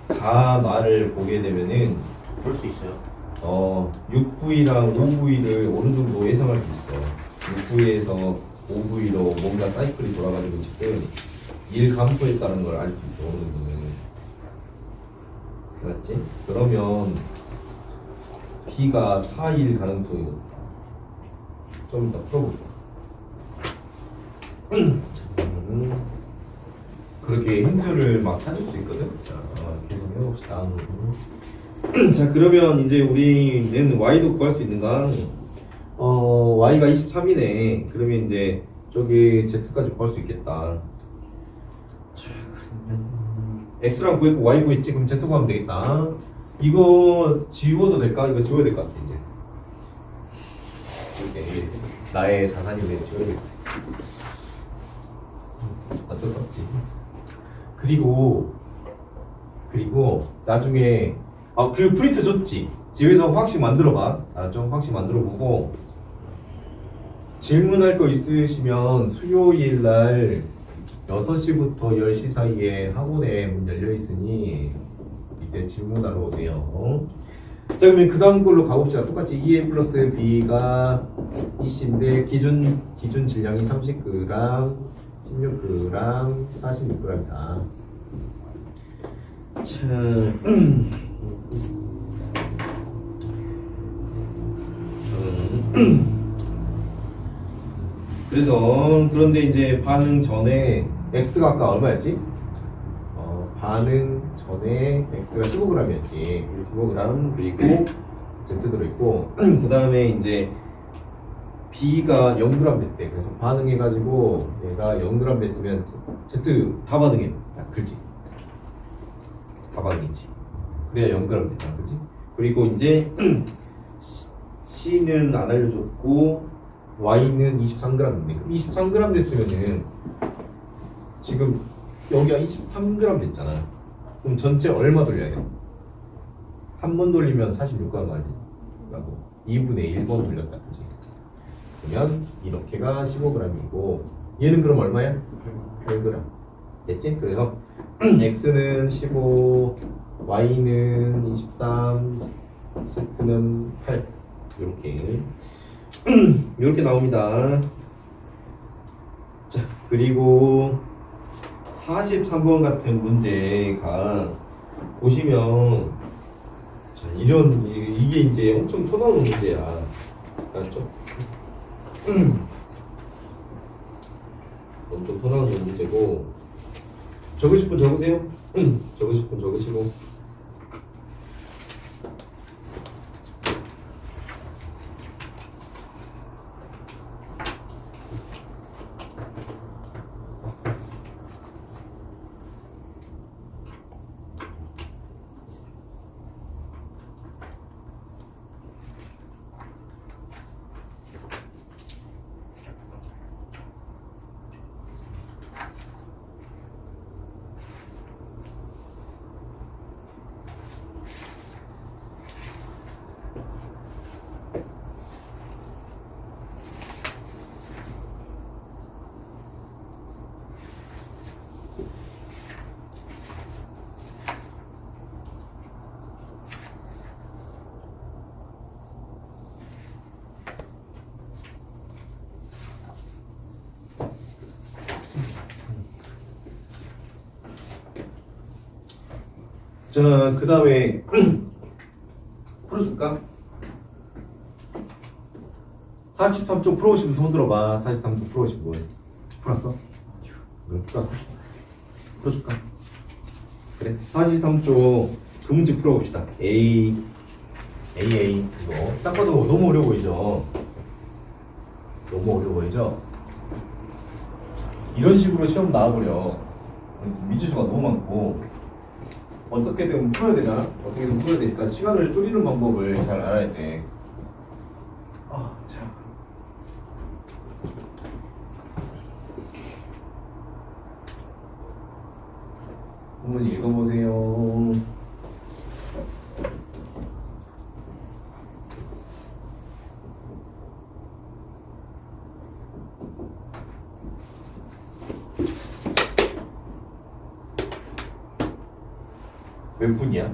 가나를 보게 되면은 볼 수 있어요. 6V랑 5V를 어느 정도 예상할 수 있어. 6V에서 5V로 뭔가 사이클이 돌아가지고 지금 일 감소했다는 걸 알 수 있어. 어느 정도는. 맞지? 그러면 B가 4일 가능성이 높다. 좀 이따 풀어볼까? 그렇게 힌트를 막 찾을 수 있거든. 자, 계속 해봅시다. 자, 그러면 이제 우리는 y도 구할 수 있는가? y가 23이네. 그러면 이제 저기 z까지 구할 수 있겠다. 자, 그러면 x랑 구했고 y 구했지? 그럼 z 구하면 되겠다. 이거 지워도 될까? 이거 지워야 될 것 같아 이제. 이렇게 나의 자산이 왜 지워야겠지? 어쩔 수 없지. 그리고 나중에 그 프린트 줬지. 집에서 화학식 만들어봐. 알았죠? 화학식 만들어보고 질문할 거 있으시면 수요일 날 6시부터 10시 사이에 학원에 문 열려있으니 이때 질문하러 오세요. 자, 그러면 그 다음 걸로 가봅시다. 똑같이 EA 플러스 B가 20인데 기준 질량이 30g, 16g, 46g이다. 자, 그래서 그런데 이제 반응 전에 x가 아까 얼마였지? 반응 전에 x가 15g이었지. 15g 그리고 z 들어있고 그 다음에 이제 b가 0g 됐대. 그래서 반응해가지고 얘가 0g 됐으면 z 다 반응해. 야, 그렇지? 다 반응했지. 그래야 0g 됐다. 그렇지? 그리고 이제 C는 안 알려줬고 Y는 23g인데 그럼 23g 됐으면은 지금 여기가 23g 됐잖아. 그럼 전체 얼마 돌려야 돼? 한 번 돌리면 46g 아니라고 2분의 1번 돌렸다 그지? 그러면 이렇게가 15g이고 얘는 그럼 얼마야? 8g 됐지? 그래서 X는 15 Y는 23 Z는 8 이렇게 나옵니다. 자 그리고 43번 같은 문제가 보시면 자, 이게 이제 엄청 토 나오는 문제야. 알았죠? 엄청 토 나오는 문제고 적으실 분 적으세요. 적으실 분 적으시고 자, 그 다음에 풀어줄까? 43쪽 풀어오신 분 손 들어봐. 43쪽 풀어오신 분 풀었어? 풀었어? 풀어줄까? 그래 43쪽 그 문제 풀어봅시다. A 이거 딱 봐도 너무 어려워 보이죠? 너무 어려워 보이죠? 이런 식으로 시험 나와버려. 미지수가 너무 많고 어떻게든 풀어야 되잖아. 어떻게든 풀어야 되니까 시간을 줄이는 방법을 잘 알아야 돼. 자. 한번 읽어보세요. 몇 분이야?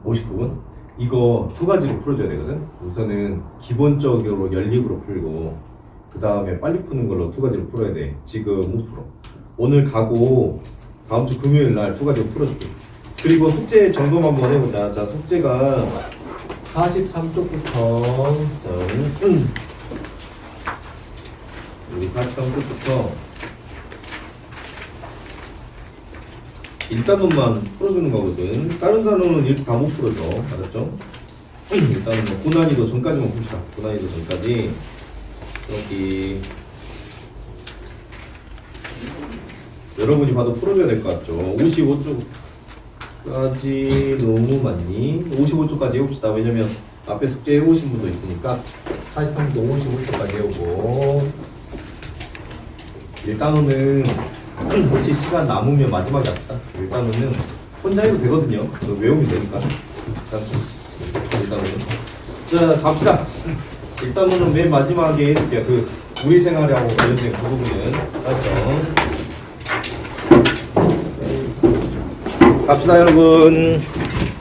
59분? 이거 두 가지로 풀어줘야 되거든. 우선은 기본적으로 연립으로 풀고 그 다음에 빨리 푸는 걸로 두 가지로 풀어야 돼. 지금 못 풀어. 오늘 가고 다음 주 금요일 날 두 가지로 풀어줄게. 그리고 숙제 점검 한번 해보자. 자, 숙제가 43쪽부터 우리 43쪽부터 1단원만 풀어주는 거거든. 다른 단원은 이렇게 다 못 풀어줘. 알았죠? 일단은 뭐 고난이도 전까지만 봅시다. 고난이도 전까지 여기 여러분이 봐도 풀어줘야 될 것 같죠? 55쪽까지 너무 많니? 55쪽까지 해봅시다. 왜냐면 앞에 숙제 해오신 분도 있으니까 43도 55쪽까지 해오고 일단은 혹시 시간 남으면 마지막에 합시다. 일단은 혼자 해도 되거든요. 외우면 되니까. 일단은 자 갑시다. 일단은 맨 마지막에 해줄게요. 그 우리 생활하고 관련된 그 부분은 알았죠? 갑시다 여러분.